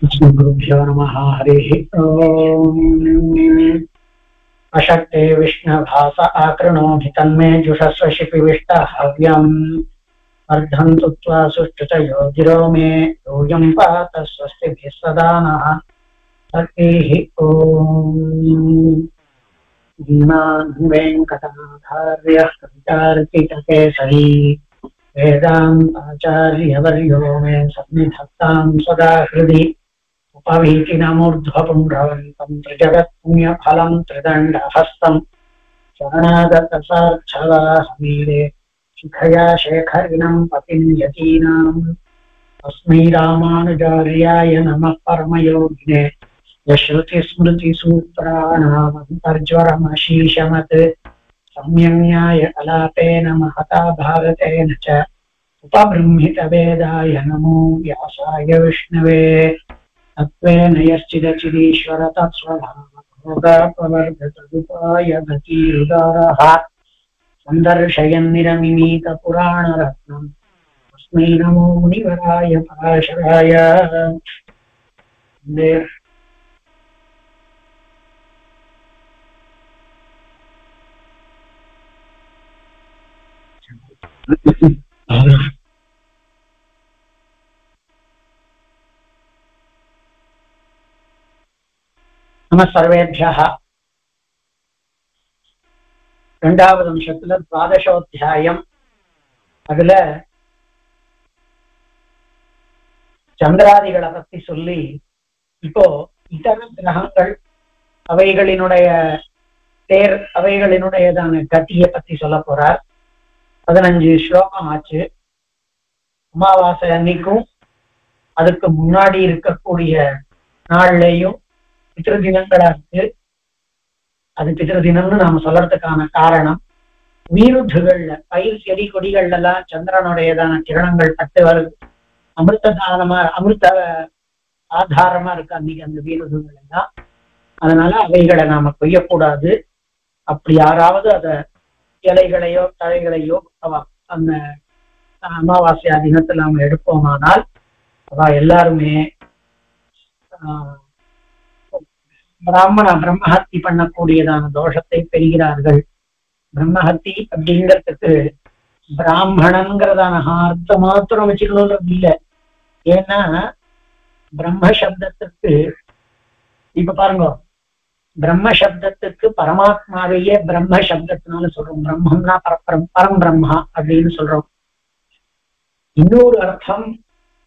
गुरुभ्यो नमः। हरिः ओम्। अशक्ते विष्णुभास आकृणोऽभि तन्मे जुषस्व शिपिविष्टहव्यम्। अर्धन्तु त्वा सुष्ठुतयो गिरो मे यूयं पात स्वस्तिभिः सदा नः। हरिः ओम्। वेङ्कटनाथार्यः कवितार्किककेसरी वेदान्ताचार्यवर्यो मे सन्निधत्तां सदा हृदि उपवीतिनमूर्ध्वपुण्ड्रवन्तं त्रिजगत्पुण्यफलं त्रिदण्डहस्तं शरणागतसाक्षामीरे शिखया शेखरिणं पतिं यतीनाम् अस्मै रामानुजार्याय नमः परमयोगिने यश्रुतिस्मृतिसूत्राणामन्तर्ज्वरमशीशमत् सम्यङ्न्याय कलापेन महता भारतेन च उपबृंहितवेदाय नमो व्यासाय विष्णवे तत्त्वेन यश्चिदचिदीश्वर तत्स्वभावभोगापवर्गतदुपाय गतिरुदारः सन्दर्शयन्निरमिमीतपुराणरत्नम् अस्मै नमो मुनिवराय पराशराय। नमः सर्वेभ्यः। இரண்டாவது அம்சத்துல துவாதசோத்தியாயம். அதுல சந்திராதிகளை பத்தி சொல்லி இப்போ இதர கிரகங்கள் அவைகளினுடையதான கத்தியை பத்தி சொல்ல போறார். 15 ஸ்லோகம் ஆச்சு. அமாவாசை அன்னைக்கும் அதுக்கு முன்னாடி இருக்கக்கூடிய நாள்லையும் பித்ருதினங்களா இருக்கு. அது பித்ருதினம்னு நாம சொல்றதுக்கான காரணம், வீருதுகள்ல பயிர் செடி கொடிகள்ல எல்லாம் சந்திரனுடையதான கிரணங்கள் பட்டு வருது. அமிர்த ஆதாரமா இருக்கு அன்னைக்கு அந்த வீருதுகள் எல்லாம். அதனால அவைகளை நாம கொய்யக்கூடாது. அப்படி யாராவது அத இலைகளையோ தழைகளையோ அந்த அமாவாசையா தினத்துல நாம எடுப்போமானால் அவ எல்லாருமே பிரம்மஹத்தி பண்ணக்கூடியதான தோஷத்தை பெறுகிறார்கள். பிரம்மஹத்தி அப்படிங்கிறதுக்கு பிராமணன்கிறதான அர்த்தம் மாத்திரம் வச்சுக்கணும்ன்றது இல்லை. ஏன்னா பிரம்ம சப்தத்துக்கு இப்ப பாருங்க, பிரம்ம சப்தத்துக்கு பரமாத்மாவையே பிரம்ம சப்தத்தினால சொல்றோம். பிரம்மம்னா பரம் பிரம்மா அப்படின்னு சொல்றோம். இன்னொரு அர்த்தம்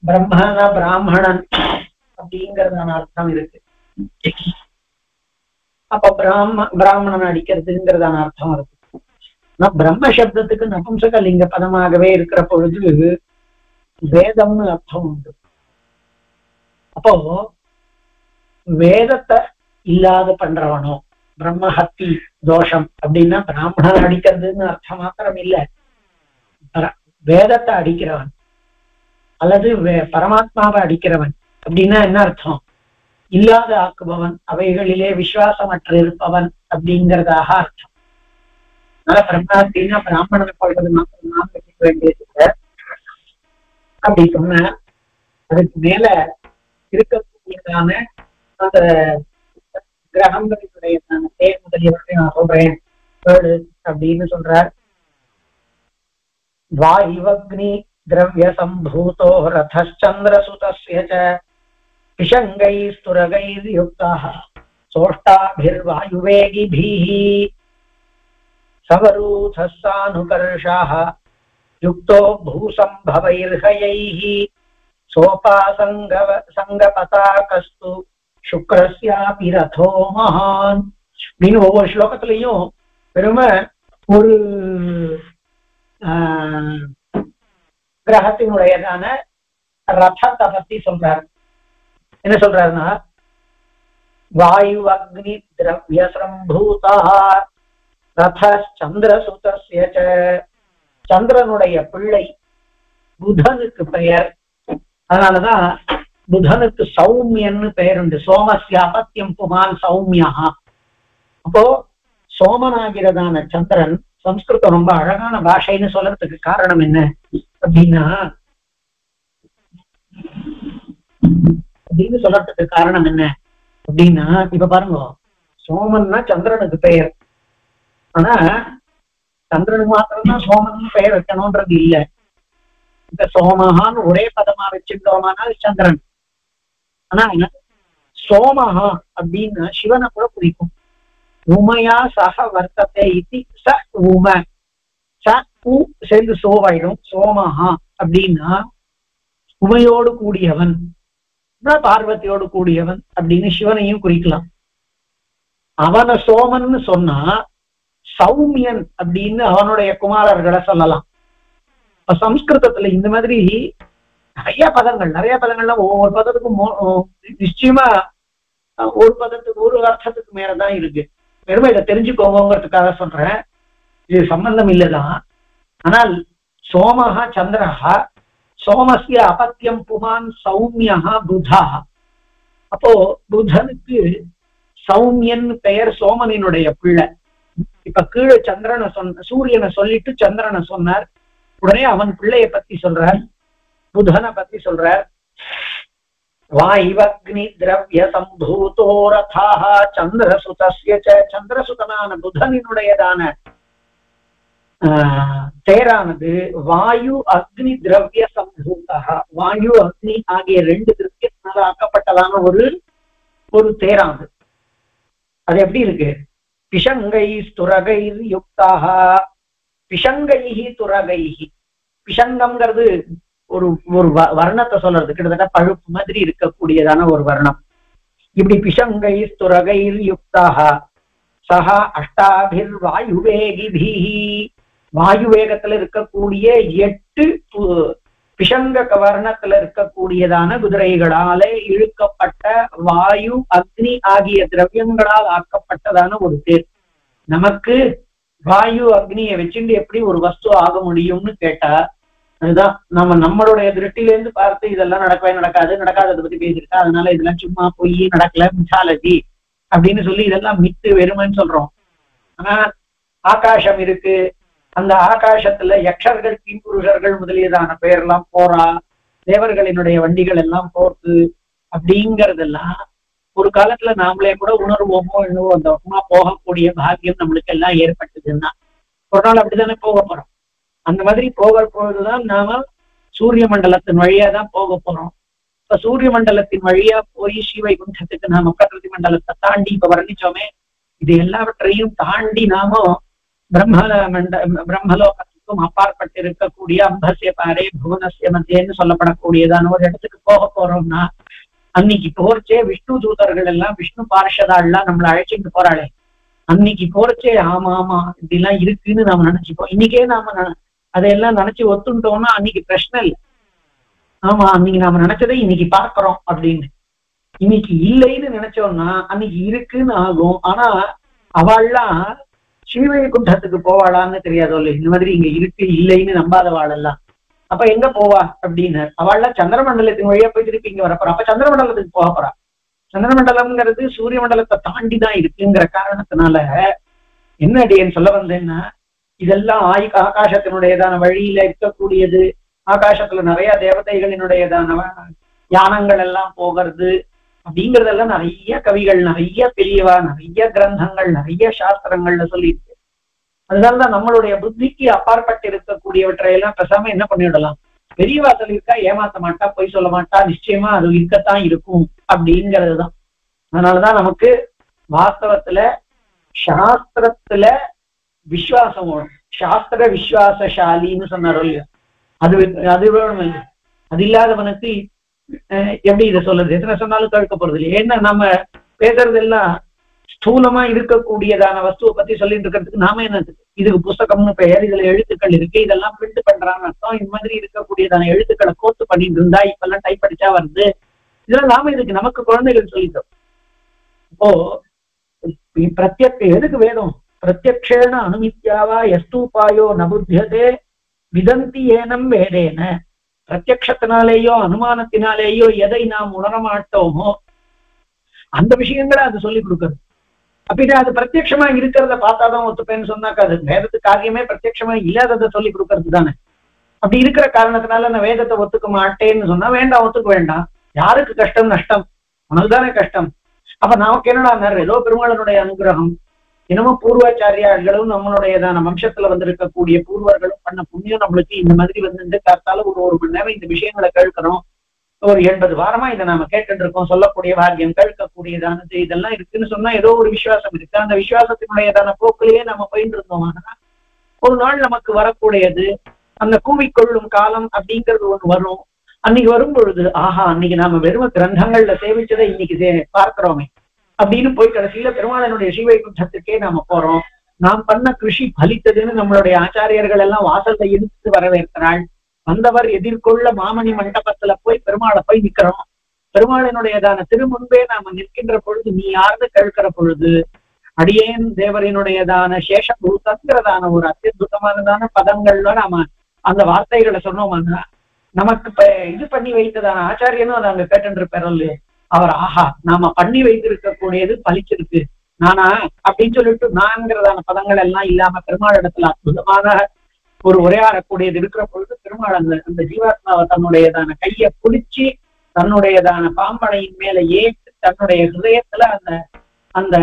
பிரம்மனா பிராமணன் அப்படிங்கறதான அர்த்தம் இருக்கு. அப்ப பிராமணன் அடிக்கிறதுங்கிறதான அர்த்தம் இருக்கு. ஆனா பிரம்ம சப்தத்துக்கு நபும்சக லிங்க பதமாகவே இருக்கிற பொழுது வேதம்னு அர்த்தம் உண்டு. அப்போ வேதத்தை இல்லாத பண்றவனோ பிரம்மஹத்தி தோஷம் அப்படின்னா பிராமணன் அடிக்கிறதுன்னு அர்த்தம் மாத்திரம் இல்ல, வேதத்தை அடிக்கிறவன் அல்லது பரமாத்மாவை அடிக்கிறவன் அப்படின்னா என்ன அர்த்தம்? இல்லாத ஆக்குபவன், அவைகளிலே விசுவாசமற்ற இருப்பவன் அப்படிங்கிறதாக அர்த்தம். அதனால பிரம்மஹத்தின்னா பிராமணனை கொள்வது மாத்திரம் நாம் வச்சுக்க வேண்டியது அப்படி சொன்ன அதுக்கு மேல இருக்கக்கூடியதான அந்த கிரகங்களினுடையதான தேர் முதலியவற்றை நான் சொல்றேன் அப்படின்னு சொல்றார். வாயுவக்னி திரவிய சம்பூதோ ரதச்சந்திர சுதஸ்ய பிஷங்கை ஸ்துரகைர் யுக்தः சோஷ்டாபிர்வாயுவேகிபிः சவரூதः சானுகர்ஷः யுக்தோ பூசம்பவைர்ஹயைः சோபாசங்கபதாகஸ்து சுக்ரஸ்யாபி ரதோ மகான் அப்படின்னு ஒவ்வொரு ஸ்லோகத்திலையும் பெருமை ஒரு கிரகத்தினுடையதான ரதத்தை பத்தி சொல்றாரு. என்ன சொல்றாருன்னா, வாயு அக்னி திரவிய சம்பூதா ரத சந்திரசுதஸ்ய சந்திரனுடைய பிள்ளை புதனுக்கு பெயர். அதனாலதான் புதனுக்கு சௌமியன்னு பெயர் உண்டு. சோமஸ்ய அபத்தியம் புமான் சௌமியா. அப்போ சோமனாகிறதான சந்திரன் சம்ஸ்கிருதம் ரொம்ப அழகான பாஷைன்னு சொல்றதுக்கு காரணம் என்ன அப்படின்னா, அப்படின்னு சொல்றதுக்கு காரணம் என்ன அப்படின்னா, இப்ப பாருங்க, சோமன்னா சந்திரனுக்கு பெயர். ஆனா சந்திரனுக்கு மாத்திரம்தான் சோமன் பெயர் வைக்கணும்ன்றது இல்ல. இப்ப சோமஹான்னு ஒரே பதமா வச்சுட்டோமானால் சந்திரன். ஆனா சோமஹா அப்படின்னா சிவனை கூட குறிக்கும். உமையா சக வர்த்தத்தை இது ச உம ச உ சேர்ந்து சோவாயிடும். சோமஹா அப்படின்னா உமையோடு கூடியவன், பார்வதியோடு கூடியவன் அப்படின்னு சிவனையும் குறிக்கலாம். அவனை சோமன்னு சொன்னா சௌமியன் அப்படின்னு அவனுடைய குமாரர்களை சொல்லலாம். இப்ப சம்ஸ்கிருதத்துல இந்த மாதிரி நிறைய பதங்கள்லாம் ஒவ்வொரு பதத்துக்கும் நிச்சயமா ஒரு பதத்துக்கு ஒரு அர்த்தத்துக்கு மேலதான் இருக்கு. வெறும் இதை தெரிஞ்சுக்கோங்கிறதுக்காக சொல்றேன், இது சம்பந்தம் இல்லதான். ஆனால் சோமஹா சந்திரஹா சோமஸ்ய அபத்தியம் புமான் சௌமியா புதா. அப்போ புதனுக்கு சௌமியன் பெயர், சோமனினுடைய பிள்ளை. இப்ப கீழே சந்திரனை சூரியனை சொல்லிட்டு சந்திரனை சொன்னார். உடனே அவன் பிள்ளைய பத்தி சொல்றார், புதனை பத்தி சொல்றார். வாய்வக்னி திரவிய சம்பூதோ ரதாஹ சந்திரசுதஸ்ய சந்திரசுதனான புதனினுடைய தேரானது வாயு அக்னி திரவிய சம்பூதா, வாயு அக்னி ஆகிய ரெண்டு திரவியத்தினால ஆக்கப்பட்டதான ஒரு தேரானது. அது எப்படி இருக்கு? பிஷங்கை துரகை யுக்தாக, பிஷங்கைஹி துரகைஹி. பிஷங்கம்ங்கிறது ஒரு ஒரு வர்ணத்தை சொல்றது, கிட்டத்தட்ட பழுப்பு மாதிரி இருக்கக்கூடியதான ஒரு வர்ணம். இப்படி பிஷங்கை துரகை யுக்தாக சஹா அஷ்டாபிர் வாயுவேகிபிஹி, வாயு வேகத்துல இருக்கக்கூடிய 8 பிஷங்க வர்ணத்துல இருக்கக்கூடியதான குதிரைகளாலே இழுக்கப்பட்ட வாயு அக்னி ஆகிய திரவியங்களால் ஆக்கப்பட்டதான ஒரு தேர். நமக்கு வாயு அக்னியை வச்சுட்டு எப்படி ஒரு வஸ்து ஆக முடியும்னு கேட்டா, அதுதான் நம்மளுடைய திருஷ்டில இருந்து பார்த்து இதெல்லாம் நடக்கவே நடக்காததை பத்தி பேசிருக்கா, அதனால இதெல்லாம் சும்மா பொய், நடக்கல, மிசாலஜி அப்படின்னு சொல்லி இதெல்லாம் மித்து வெறுமைன்னு சொல்றோம். ஆனா ஆகாசம் இருக்கு, அந்த ஆகாசத்துல யக்ஷர்கள் கிம்புருஷர்கள் முதலியதான பெயரெல்லாம் போறா, தேவர்களினுடைய வண்டிகள் எல்லாம் போறது அப்படிங்கறதெல்லாம் ஒரு காலத்துல நாமளே கூட உணர்வோமோ என்னவோ அந்த பக்கமா போகக்கூடிய பாக்கியம் நம்மளுக்கு எல்லாம் ஏற்பட்டதுன்னா ஒரு நாள் அப்படித்தானே போக போறோம். அந்த மாதிரி போக பொழுதுதான் நாம சூரிய மண்டலத்தின் வழியா தான் போக போறோம். இப்ப சூரிய மண்டலத்தின் வழியா போய் ஸ்ரீவைகுண்டத்துக்கு நாம பிரகிருதி மண்டலத்தை தாண்டி இப்ப வர்ணிச்சோமே, இது எல்லாவற்றையும் தாண்டி நாம பிரம்மலோகத்துக்கும் அப்பாற்பட்டு இருக்கக்கூடிய அம்பசிய பாரே புவனசிய மத்தியன்னு சொல்லப்படக்கூடியதான ஒரு இடத்துக்கு போக போறோம்னா, அன்னைக்கு போர்ச்சே விஷ்ணு தூதர்கள் எல்லாம், விஷ்ணு பார்ஷதாள்லாம் நம்மளை அழைச்சிட்டு போறாளே, அன்னைக்கு போர்ச்சே ஆமா இப்படி எல்லாம் இருக்குன்னு நாம நினைச்சுப்போம். இன்னைக்கே நாம அதையெல்லாம் நினைச்சு ஒத்துட்டோம்னா அன்னைக்கு பிரச்சனை இல்லை. ஆமா, அன்னைக்கு நாம நினைச்சதை இன்னைக்கு பார்க்கிறோம் அப்படின்னு. இன்னைக்கு இல்லைன்னு நினைச்சோம்னா அன்னைக்கு இருக்குன்னு ஆகும். ஆனா அவள்லாம் ஸ்ரீவைகுண்டத்துக்கு போவாளான்னு தெரியாதோ இல்லை, இந்த மாதிரி இங்க இருக்கு இல்லைன்னு நம்பாதவாளெல்லாம். அப்ப எங்க போவா அப்படின்னு, அவள்லாம் சந்திரமண்டலத்தின் வழியா போய் திருப்பி இங்க வரப்போறா. அப்ப சந்திரமண்டலத்துக்கு போக போறா. சந்திரமண்டலம்ங்கிறது சூரிய மண்டலத்தை தாண்டி தான் இருக்குங்கிற காரணத்தினால என்ன அடியேன்னு சொல்ல வந்தேன்னா, இதெல்லாம் ஆகாசத்தினுடையதான வழியில இருக்கக்கூடியது. ஆகாசத்துல நிறைய தேவதைகளினுடையதான யானங்கள் எல்லாம் போகிறது அப்படிங்கறதெல்லாம் நிறைய கவிகள், நிறைய பெரியவா, நிறைய கிரந்தங்கள், நிறைய சாஸ்திரங்கள்ல சொல்லியிருக்கு. அதனாலதான் நம்மளுடைய புத்திக்கு அப்பாற்பட்டு இருக்கக்கூடியவற்றையெல்லாம் பேசாம என்ன பண்ணிவிடலாம், பெரியவா சொல்லியிருக்கா, ஏமாத்த மாட்டா, பொய் சொல்ல மாட்டா, நிச்சயமா அது இருக்கத்தான் இருக்கும் அப்படிங்கிறதுதான். அதனாலதான் நமக்கு வாஸ்தவத்துல சாஸ்திரத்துல விஸ்வாசம் வேணும். சாஸ்திர விஸ்வாசசாலின்னு சொன்னாரோ இல்லையா, அது வேணும் இல்லை. அது இல்லாதவனுக்கு எப்படி இதை சொல்றது, எத்தனை சொன்னாலும் கேட்க போறது இல்லை. ஏன்னா நம்ம பேசுறது எல்லாம் ஸ்தூலமா இருக்கக்கூடியதான வஸ்துவை பத்தி சொல்லிட்டு இருக்கிறதுக்கு நாம என்ன, இதுக்கு புஸ்தகம்னு பெயர், இதுல எழுத்துக்கள் இருக்கு, இதெல்லாம் பிரிண்ட் பண்றான்னு அர்த்தம். இந்த மாதிரி இருக்கக்கூடியதான எழுத்துக்களை கோத்து பண்ணிட்டு இருந்தா இப்பெல்லாம் டைப் அடிச்சா வருது. இதெல்லாம் நாம இதுக்கு நமக்கு குழந்தைகள் சொல்லிட்டோம். இப்போ எதுக்கு வேதம்? பிரத்யக்ஷேன அனுமித்யாவா எஸ்தூபாயோ நபுத்தியதே விதந்தி ஏனம் வேதேன. பிரத்யக்ஷத்தினாலேயோ அனுமானத்தினாலேயோ எதை நாம் உணரமாட்டோமோ அந்த விஷயங்களை அது சொல்லி கொடுக்கறது. அப்படின்னா அது பிரத்யட்சமா இருக்கிறத பார்த்தாதான் ஒத்துப்பேன்னு சொன்னாக்கா அது வேதத்துக்கு காரியமே பிரத்யட்சமா இல்லாததை சொல்லி கொடுக்கறது தானே. அப்படி இருக்கிற காரணத்தினால நான் வேதத்தை ஒத்துக்க மாட்டேன்னு சொன்னா வேண்டாம், ஒத்துக்க வேண்டாம். யாருக்கு கஷ்டம் நஷ்டம் உனக்குதானே கஷ்டம். அப்ப நமக்கு என்னடா ஏதோ பெருமாளனுடைய அனுகிரகம், இன்னமும் பூர்வாச்சாரியார்களும் நம்மளுடையதான வம்சத்துல வந்திருக்கக்கூடிய பூர்வர்களும் பண்ண புண்ணியம் நம்மளுக்கு இந்த மாதிரி வந்து கருத்தால ஒரு மணி நேரம் இந்த விஷயங்களை கேட்கிறோம். ஒரு 80 வாரமா இதை நாம கேட்டுட்டு இருக்கோம். சொல்லக்கூடிய பாக்கியம், கேட்கக்கூடியதானது இதெல்லாம் இருக்குன்னு சொன்னா ஏதோ ஒரு விசுவாசம் இருக்கு. அந்த விசுவாசத்தினுடையதான போக்கிலேயே நம்ம போயிட்டு இருந்தோம். ஒரு நாள் நமக்கு வரக்கூடியது அந்த கூவிக்கொள்ளும் காலம் அப்படிங்கிறது ஒண்ணு வரும். அன்னைக்கு வரும் பொழுது ஆஹா, அன்னைக்கு நாம வெறும் கிரந்தங்கள்ல சேவிச்சதை இன்னைக்கு பார்க்கிறோமே அப்படின்னு போய் கடைசியில பெருமாளனுடைய ஸ்ரீவைகுண்டத்துக்கே நாம போறோம். நாம் பண்ண கிருஷி பலித்ததுன்னு நம்மளுடைய ஆச்சாரியர்கள் எல்லாம் வாசல்ல இழுத்து வரவேற்கிறாள். வந்தவர் எதிர்கொள்ள மாமணி மண்டபத்துல போய் பெருமாளை போய் நிக்கிறோம். பெருமாளினுடையதான திருமுன்பே நாம நிற்கின்ற பொழுது நீ யாருன்னு கேட்கிற பொழுது அடியேன் தேவரினுடையதான சேஷபூதங்கிறதான ஒரு அத்தியுதமானதான பதங்கள்ல நாம அந்த வார்த்தைகளை சொன்னோம்னா நமக்கு இது பண்ணி வைத்ததான ஆச்சாரியனும் அதை அங்க கேட்டுருப்பாரு. அவர் ஆஹா, நாம பண்ணி வைத்திருக்கக்கூடியது பலிச்சிருக்கு, நானா அப்படின்னு சொல்லிட்டு நான்கிறதான பதங்கள் எல்லாம் இல்லாம பெருமாள் இடத்துல அற்புதமான ஒரு உரையாடக்கூடியது இருக்கிற பொழுது பெருமாள் அந்த ஜீவாத்மாவை தன்னுடையதான கையை புடிச்சு தன்னுடையதான பாம்பனையின் மேல ஏற்று தன்னுடைய ஹிருதயத்துல அந்த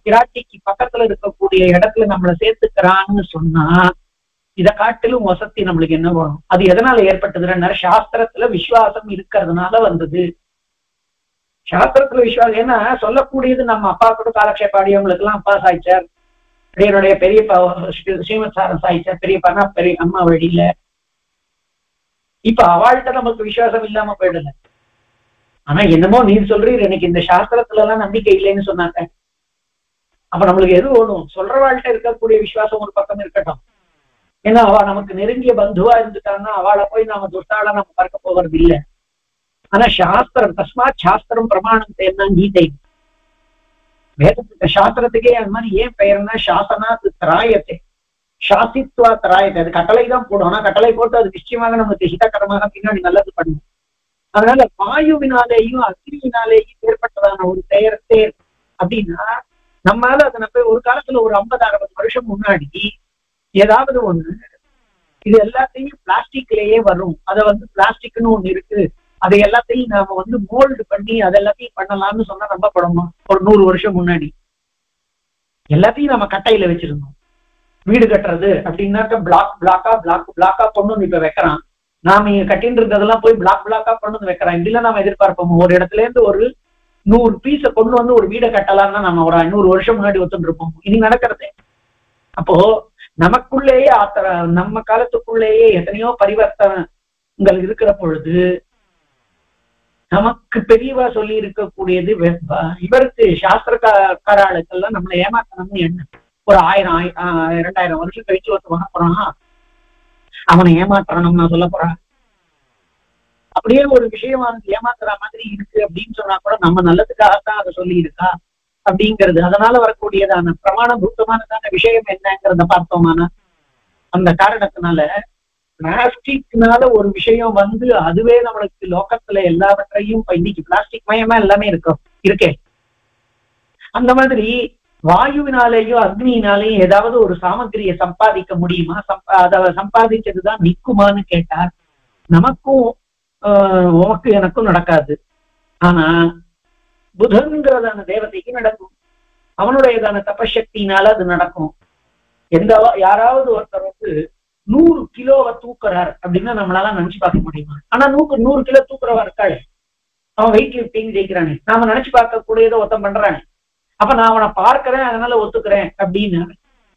பிராட்டிக்கு பக்கத்துல இருக்கக்கூடிய இடத்துல நம்மளை சேர்த்துக்கிறான்னு சொன்னா இதை காட்டிலும் வசதி நம்மளுக்கு என்ன வேணும்? அது எதனால ஏற்பட்டதுன்னா சாஸ்திரத்துல விசுவாசம் இருக்கிறதுனால வந்தது. சாஸ்திரத்துல விசுவாசம் ஏன்னா சொல்லக்கூடியது நம்ம அப்பா கூட காலக்ஷேபாடியவங்களுக்கு எல்லாம் அப்பா சாய்ச்சார், என்னுடைய பெரியப்பா ஸ்ரீமத் சாரம் சாய்ச்சார், பெரியப்பானா பெரிய அம்மா வழியில. இப்ப அவள்கிட்ட நமக்கு விசுவாசம் இல்லாம போயிடல. ஆனா என்னமோ நீர் சொல்றீர் எனக்கு இந்த சாஸ்திரத்துல எல்லாம் நம்பிக்கை இல்லைன்னு சொன்னாங்க. அப்ப நம்மளுக்கு எது வேணும்? சொல்றவாழ்கிட்ட இருக்கக்கூடிய விசுவாசம் ஒரு பக்கம் இருக்கட்டும். ஏன்னா அவ நமக்கு நெருங்கிய பந்துவா இருந்துட்டான்னா அவளை போய் நாம துஷ்டால நம்ம பார்க்க போகிறது இல்லை. ஆனா சாஸ்திரம் தஸ்மாத் சாஸ்திரம் பிரமாணம் என்ன கீதை வேதத்துக்கு சாஸ்திரத்துக்கே அது மாதிரி ஏன் பெயர்னா சாசனாத்து திராயத்தை சாசித்வா திராயத்தை. அது கட்டளை தான் போடும். ஆனா கட்டளை போட்டு அது நிச்சயமாக நமக்கு ஹிதகரமாக பின்னாடி நல்லது பண்ணும். அதனால வாயுவினாலேயும் அக்னியினாலேயும் ஏற்பட்டதான ஒரு தேர் அப்படின்னா நம்மளால அதை போய் ஒரு காலத்துல ஒரு 50-60 வருஷம் முன்னாடி ஏதாவது ஒண்ணு இது எல்லாத்தையும் பிளாஸ்டிக்லயே வரும், அதை பிளாஸ்டிக்னு ஒண்ணு இருக்கு, அதை எல்லாத்தையும் நாம மோல்டு பண்ணி அதை எல்லாத்தையும் பண்ணலாம்னு சொன்னா நம்பப்படணும். ஒரு 100 வருஷம் முன்னாடி எல்லாத்தையும் நம்ம கட்டையில வச்சிருந்தோம். வீடு கட்டுறது அப்படின்னாக்க பிளாக்கா கொண்டு வந்து இப்ப வைக்கிறான். நாம இங்க கட்டின்னு இருக்கிறதெல்லாம் போய் பிளாக்கா கொண்டு வந்து வைக்கிறான். இப்படிலாம் நாம எதிர்பார்ப்போம். ஒரு இடத்துல இருந்து ஒரு 100 பீஸை கொண்டு வந்து ஒரு வீடை கட்டலாம்னா நம்ம ஒரு 500 வருஷம் முன்னாடி ஒத்துட்டு இருப்போம். இனி நடக்கிறதே. அப்போ நமக்குள்ளேயே நம்ம காலத்துக்குள்ளேயே எத்தனையோ பரிவர்த்தனங்கள் இருக்கிற பொழுது நமக்கு பெரியவா சொல்லி இருக்கக்கூடியது இவருக்கு சாஸ்திரக்காராளுக்கெல்லாம் நம்மளை ஏமாத்தணும்னு என்ன ஒரு 1000-2000 வருஷம் கழிச்சு ஒருத்தவங்க போறான் அவனை ஏமாத்துறான் நான் சொல்ல போறேன். அப்படியே ஒரு விஷயமானது ஏமாத்துற மாதிரி இருக்கு அப்படின்னு சொன்னா கூட நம்ம நல்லதுக்காகத்தான் அதை சொல்லி இருக்கா அப்படிங்கிறது. அதனால வரக்கூடியதான பிரமாண பூத்தமானதான விஷயம் என்னங்கிறத பார்த்தோம்னா அந்த காரணத்தினால பிளாஸ்டிக்னால ஒரு விஷயம் அதுவே நம்மளுக்கு லோகத்துல எல்லாவற்றையும் இன்னைக்கு பிளாஸ்டிக் மயமா எல்லாமே இருக்கே. அந்த மாதிரி வாயுவினாலேயோ அக்னியினாலேயும் ஏதாவது ஒரு சாமகிரியை சம்பாதிக்க முடியுமா? அதை சம்பாதிச்சதுதான் நிக்குமான்னு கேட்டார். நமக்கும் உனக்கு எனக்கும் நடக்காது. ஆனா புதன்கிறதான தேவதைக்கு நடக்கும். அவனுடையதான தபசக்தினால அது நடக்கும். யாராவது ஒருத்தர் 100 கிலோவை தூக்குறார் அப்படின்னா நம்மளால நினைச்சு பார்க்க முடியுமா? ஆனா 100 கிலோ தூக்குறவா இருக்காள். அவன் வெயிட் லிப்டிங் ஜெயிக்கிறானே, நாம நினைச்சு பார்க்க கூடியதை ஒருத்தன் பண்றானே. அப்ப நான் அவனை பார்க்கிறேன் அதனால ஒத்துக்கிறேன் அப்படின்னு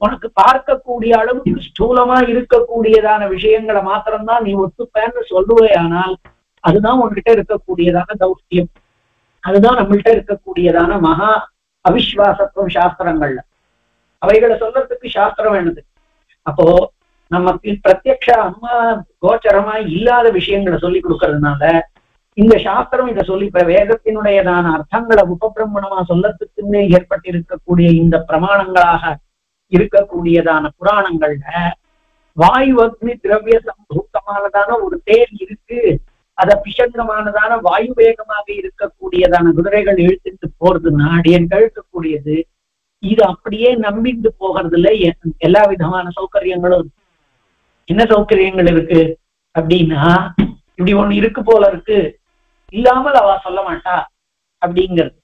உனக்கு பார்க்கக்கூடிய அளவுக்கு ஸ்தூலமா இருக்கக்கூடியதான விஷயங்களை மாத்திரம்தான் நீ ஒத்துப்பேன்னு சொல்லுவே. ஆனால் அதுதான் உன்கிட்ட இருக்கக்கூடியதான தௌஷ்டியம். அதுதான் நம்மள்கிட்ட இருக்கக்கூடியதான மகா அவிஸ்வாசத்துவம் சாஸ்திரங்கள்ல. அவைகளை சொல்றதுக்கு சாஸ்திரம் வேணுது. அப்போ நமக்கு பிரத்யக்ஷ அம்மா கோச்சரமா இல்லாத விஷயங்களை சொல்லி கொடுக்கறதுனால இந்த சாஸ்திரம் இதை சொல்லி இப்ப வேதத்தினுடையதான அர்த்தங்களை உபபிரமணமா சொல்லத்துக்குன்னே ஏற்பட்டிருக்கக்கூடிய இந்த பிரமாணங்களாக இருக்கக்கூடியதான புராணங்கள்ல வாயு அக்னி திரவிய சம்பூத்தமானதான ஒரு தேர் இருக்கு. அத பிஷங்கமானதான வாயு வேகமாக இருக்கக்கூடியதான குதிரைகள் இழுத்துட்டு போறதுன்னா அடியன் கழுக்கக்கூடியது. இது அப்படியே நம்பிட்டு போகிறதுல எல்லா விதமான சௌகரியங்களும் என்ன சௌகரியங்கள் இருக்கு அப்படின்னா இப்படி ஒண்ணு இருக்கு போல இருக்கு இல்லாமல் அவ சொல்ல மாட்டா. அப்படிங்கிறது.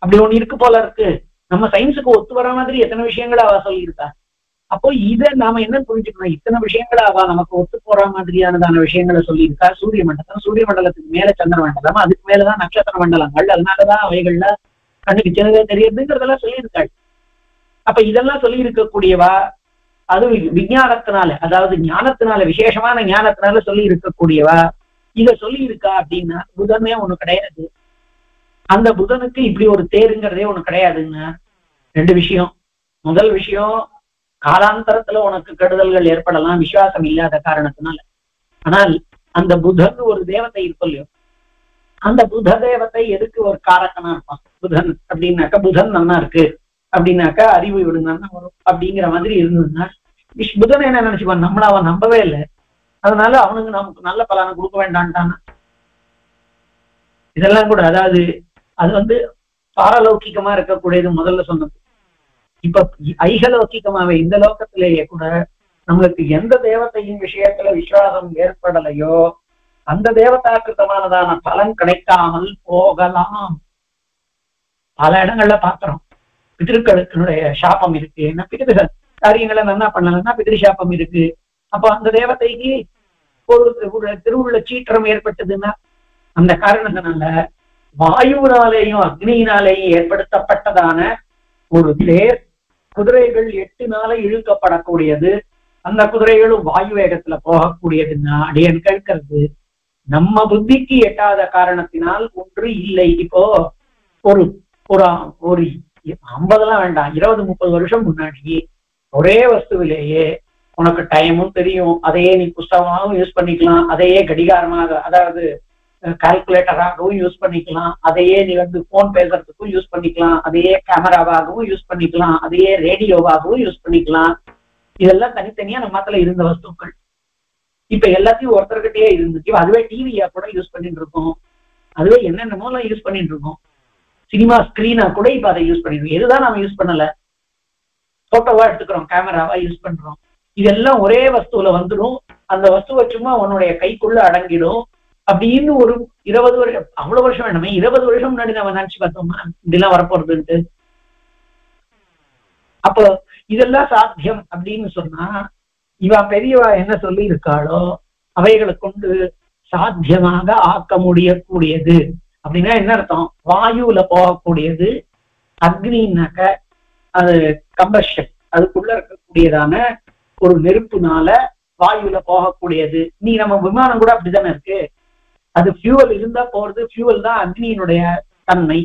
அப்படி ஒண்ணு இருக்கு போல இருக்கு. நம்ம சயின்ஸுக்கு ஒத்து வர மாதிரி எத்தனை விஷயங்களை அவ சொல்லியிருக்கா. அப்போ இதை நாம என்ன புரிஞ்சுக்கணும், இத்தனை விஷயங்களை அவ நமக்கு ஒத்து போற மாதிரியானதான விஷயங்களை சொல்லியிருக்கா. சூரிய மண்டலத்துக்கு மேல சந்திர மண்டலம், அதுக்கு மேலதான் நட்சத்திர மண்டலங்கள், அதனாலதான் அவைகள்ல கண்ணுக்கு சின்னதே தெரியுதுங்கிறதெல்லாம் சொல்லியிருக்காள். அப்ப இதெல்லாம் சொல்லி இருக்கக்கூடியவா அது விஞ்ஞானத்தினால, அதாவது ஞானத்தினால, விசேஷமான ஞானத்தினால சொல்லி இருக்கக்கூடியவா இத சொல்லி இருக்கா அப்படின்னா புதனே ஒண்ணு கிடையாது. அந்த புதனுக்கு இப்படி ஒரு தேருங்கிறதே ஒண்ணு கிடையாதுன்னா ரெண்டு விஷயம். முதல் விஷயம், காலாந்தரத்துல உனக்கு கெடுதல்கள் ஏற்படலாம் விசுவாசம் இல்லாத காரணத்தினால. ஆனால் அந்த புதன் ஒரு தேவதை இருக்கும் இல்லையோ, அந்த புத தேவத்தை எதுக்கு ஒரு காரக்கனா இருப்பான். புதன் அப்படின்னாக்கா புதன் நன்னா இருக்கு அப்படின்னாக்கா அறிவு விடுங்கன்னா வரும் அப்படிங்கிற மாதிரி இருந்ததுன்னா புதன் என்ன நினைச்சுப்பான், நம்மள அவன் நம்பவே இல்லை, அதனால அவனுக்கு நமக்கு நல்ல பலனை கொடுக்க வேண்டான்ட்டான். இதெல்லாம் கூட அதாவது அது பாரலௌகிகமா இருக்கக்கூடியது முதல்ல சொன்னது. இப்ப ஐகலௌகிகமாவே இந்த லோகத்திலேயே கூட நம்மளுக்கு எந்த தேவத்தையின் விஷயத்துல விசுவாசம் ஏற்படலையோ அந்த தேவதாக்கிருத்தமானதான பலன் கிடைக்காமல் போகலாம். பல இடங்கள்ல பாக்குறோம். பிதிருக்களுடைய சாபம் இருக்கு, என்ன பிதிரு காரியங்களை நல்லா பண்ணலன்னா பிதிரு சாபம் இருக்கு. அப்போ அந்த தேவதைக்கு ஒரு திருவுள்ள சீற்றம் ஏற்பட்டதுன்னா அந்த காரணத்தினால வாயுவினாலேயும் அக்னியினாலேயும் ஏற்படுத்தப்பட்டதான ஒரு தேர் குதிரைகள் 8 நாளை இழுக்கப்படக்கூடியது. அந்த குதிரைகளும் வாயு வேகத்துல போகக்கூடியதுன்னா அடியன் கேட்கிறது நம்ம புத்திக்கு எட்டாத காரணத்தினால் ஒன்று இல்லை. இப்போ ஒரு ஒரு ஒரு 50 வேண்டாம், 20-30 வருஷம் முன்னாடி ஒரே வஸ்துவிலேயே உனக்கு டைமும் தெரியும், அதையே நீ புஸ்தகமாகவும் யூஸ் பண்ணிக்கலாம், அதையே கடிகாரமாக அதாவது கால்குலேட்டராகவும் யூஸ் பண்ணிக்கலாம், அதையே நீ போன் பேசுறதுக்கும் யூஸ் பண்ணிக்கலாம், அதையே கேமராவாகவும் யூஸ் பண்ணிக்கலாம், அதையே ரேடியோவாகவும் யூஸ் பண்ணிக்கலாம். இதெல்லாம் தனித்தனியா நம்மத்துல இருந்த வஸ்துக்கள். இப்ப எல்லாத்தையும் ஒருத்தர்கிட்டயே இருந்துச்சு. அதுவே டிவியா கூட யூஸ் பண்ணிட்டு இருக்கோம், அதுவே என்னென்னமோ எல்லாம் யூஸ் பண்ணிட்டு இருக்கோம். சினிமா ஸ்கிரீனா கூட இப்ப அதை யூஸ் பண்ணிருக்கோம். எதுதான் நாம யூஸ் பண்ணல, போட்டோவா எடுத்துக்கிறோம், கேமராவா யூஸ் பண்றோம். இதெல்லாம் ஒரே வஸ்துல வந்துடும். அந்த வஸ்துவை சும்மா உன்னுடைய கைக்குள்ள அடங்கிடும். அப்படின்னு ஒரு 20 வருஷம், அவ்வளவு வருஷம் வேணுமே, 20 வருஷம் முன்னாடி நம்ம நினைச்சு பார்த்தோமா இப்படிலாம் வரப்போறதுன்ட்டு. அப்போ இதெல்லாம் சாத்தியம் அப்படின்னு சொன்னா இவ பெரியவா என்ன சொல்லி இருக்காளோ அவைகளை கொண்டு சாத்தியமாக ஆக்க முடியக்கூடியது. அப்படின்னா என்ன அர்த்தம், வாயுல போகக்கூடியது, அக்னின்னாக்க அது கம்பஷன், அதுக்குள்ள இருக்கக்கூடியதான ஒரு நெருப்புனால வாயுல போகக்கூடியது. நீ நம்ம விமானம் கூட அப்படித்தானே இருக்கு, அது ஃபியூவல் இருந்தா போறது, ஃபியூவல் தான் அக்னியினுடைய தன்மை,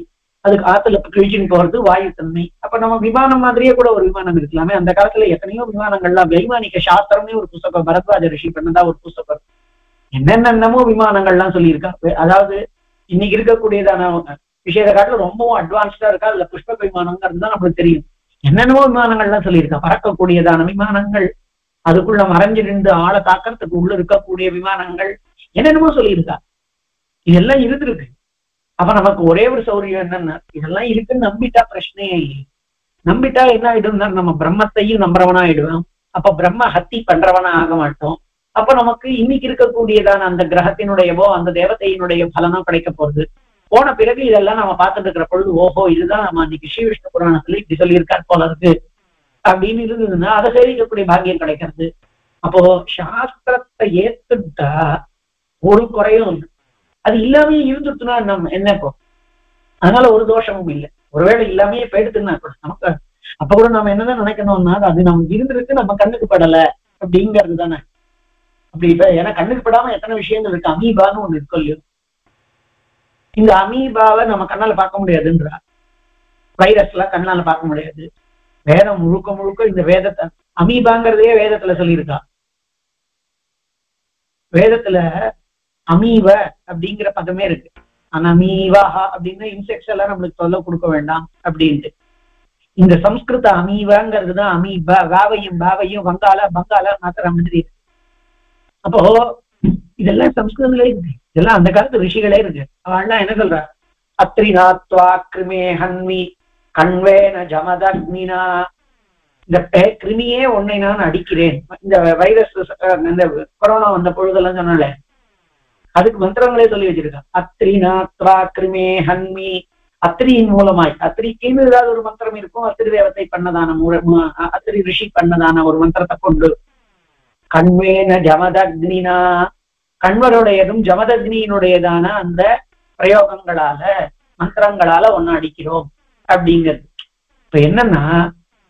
அதுக்கு ஆத்துல கிழிச்சின்னு போறது வாயு தன்மை. அப்ப நம்ம விமானம் மாதிரியே கூட ஒரு விமானம் இருக்கலாமே. அந்த காலத்துல எத்தனையோ விமானங்கள்லாம், வைமானிக சாஸ்திரமே ஒரு புஸ்தகம், பரத்வாஜ ரிஷி பண்ணதா ஒரு புஸ்தகம், என்னென்னமோ விமானங்கள்லாம் சொல்லியிருக்கா. அதாவது இன்னைக்கு இருக்கக்கூடியதான விஷயத்தை காட்டில ரொம்பவும் அட்வான்ஸ்டா இருக்கா. அதுல புஷ்ப விமானங்கிறது தான் நம்மளுக்கு தெரியும். என்னென்னமோ விமானங்கள்லாம் சொல்லியிருக்கா, பறக்கக்கூடியதான விமானங்கள், அதுக்குள்ள மறைஞ்சு நின்று ஆளை தாக்கறதுக்கு உள்ள இருக்கக்கூடிய விமானங்கள், என்னென்னமோ சொல்லியிருக்கா. இதெல்லாம் இருந்திருக்கு. அப்ப நமக்கு ஒரே ஒரு சௌரியம் என்னன்னா, இதெல்லாம் இருக்குன்னு நம்பிட்டா பிரச்சனையே இல்லை. நம்பிட்டா என்ன ஆயிடும்னா நம்ம பிரம்மத்தையும் நம்புறவனா ஆயிடுவோம். அப்ப பிரம்ம ஹத்தி பண்றவனா ஆக மாட்டோம். அப்ப நமக்கு இன்னைக்கு இருக்கக்கூடியதான அந்த கிரகத்தினுடையவோ அந்த தேவதையினுடைய பலனோ கிடைக்க போறது. போன பிறகு இதெல்லாம் நம்ம பார்த்துட்டு இருக்கிற பொழுது ஓஹோ இதுதான் நம்ம அன்னைக்கு ஸ்ரீ விஷ்ணு புராணத்துல இப்படி சொல்லியிருக்கார் போல இருக்கு அப்படின்னு இருந்ததுன்னா அதை சேவிக்கக்கூடிய பாக்கியம் கிடைக்கிறது. அப்போ சாஸ்திரத்தை ஏத்துட்டா ஒரு குறையும் இல்லை. அது இல்லாமே இருந்துட்டுனா நம்ம என்ன இப்போ, அதனால ஒரு தோஷமும் இல்லை. ஒருவேளை இல்லாமே போயிடுத்துன்னா கூட நமக்கு அப்ப கூட நம்ம என்னதான் நினைக்கணும்னா அது நமக்கு இருந்திருக்கு, நம்ம கண்ணுக்கு படலை அப்படிங்கிறது தானே. அப்படி இப்ப ஏன்னா கண்ணுக்கு படாம எத்தனை விஷயங்கள் இருக்கு. அமீபான்னு ஒண்ணு இருக்கும் இல்லையோ, இந்த அமீபாவை நம்ம கண்ணால பார்க்க முடியாதுன்றா, வைரஸ் எல்லாம் கண்ணால பார்க்க முடியாது. வேதம் முழுக்க முழுக்க இந்த வேதத்தை அமீபாங்கிறதையே வேதத்துல சொல்லியிருக்கா. வேதத்துல அமீவ அப்படிங்கிற பதமே இருக்கு. ஆனா அமீவாஹா அப்படின்னா இன்செக்ட்ஸ் எல்லாம் நம்மளுக்கு சொல்ல கொடுக்க வேண்டாம் அப்படின்ட்டு. இந்த சம்ஸ்கிருத அமீவாங்கிறதுதான் அமீபா, வாவையும் பாவையும் வங்காள மாத்திர மாதிரி இருக்கு. அப்போ இதெல்லாம் சம்ஸ்கிருதங்களே இருக்கு, இதெல்லாம் அந்த காலத்து ரிஷிகளே இருக்கு. அவள்லாம் என்ன சொல்றா, அத்ரிநாத்வா கிருமே ஹன்மி கண்வேன ஜமதக்னினா, இந்த கிருமியே ஒன்னை நான் அடிக்கிறேன். இந்த வைரஸ் இந்த கொரோனா வந்த பொழுதெல்லாம் சொன்னாலே அதுக்கு மந்திரங்களே சொல்லி வச்சிருக்காங்க. அத்ரிநாத்வா கிருமே ஹன்மி, அத்திரியின் மூலமாய், அத்திரிக்குன்னு ஏதாவது ஒரு மந்திரம் இருக்கும், அத்திரி தேவத்தை பண்ணதான அத்திரி ரிஷி பண்ணதான ஒரு மந்திரத்தை கொண்டு, கண்வேன ஜமதக்னினா, கண்வருடையதும் ஜமதக்னியினுடையதான அந்த பிரயோகங்களால மந்திரங்களால ஒன்னு அடிக்கிறோம் அப்படிங்கிறது. இப்ப என்னன்னா,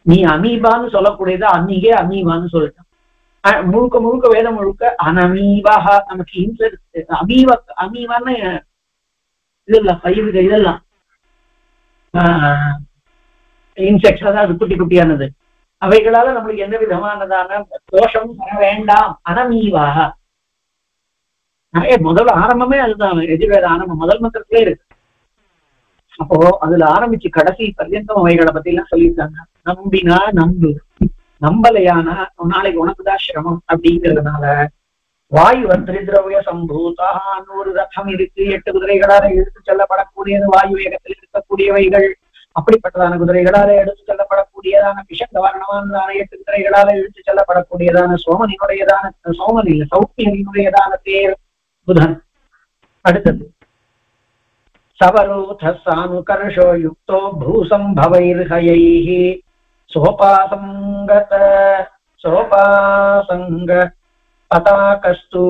நீ அமீபான்னு சொல்லக்கூடியது அன்னிகே அமீபான்னு சொல்லிட்டான். முழுக்க முழுக்க வேதம் முழுக்க அனமீபாக நமக்கு இன்செக்ட் அமீவா அமீவான்னு இதெல்லாம் பயிர்கள் இதெல்லாம் இன்செக்ட்ஸ், அதாவது குட்டி குட்டியானது, அவைகளால நம்மளுக்கு எந்த விதமானதான தோஷமும் வர வேண்டாம். அனமீவாக நிறைய முதல் ஆரம்பமே அதுதான், எதிர்வேத ஆரம்பம் முதல் மந்திரத்திலே இருக்கு. அப்போ அதுல ஆரம்பிச்சு கடைசி பர்யந்தம் அவைகளை பத்தி எல்லாம் சொல்லியிருக்காங்க. நம்பினா நம்பு, நம்பலையானா நாளைக்கு உனக்குதான் சிரமம் அப்படிங்கிறதுனால வாயு திரிதிரவிய சம்பூதான் ஒரு ரதம் இருக்கு, 8 குதிரைகளால எடுத்து செல்லப்படக்கூடியது வாயு வேகத்தில் இருக்கக்கூடியவைகள். அப்படிப்பட்டதான குதிரைகளால எடுத்து செல்லப்படக்கூடியதான விஷங்கவர்ணமானதான 8 குதிரைகளால எடுத்து செல்லப்படக்கூடியதான சோமனினுடையதான சோமன் இல்ல சௌக்கியனுடையதான தேர் புதன். அடுத்தது சவரோத சானுகர்ஷோ யுக்தோ பூசம்பவைர்ஹயைஹ சோபாசங்கத சோபாசங்க பதாகஸ்து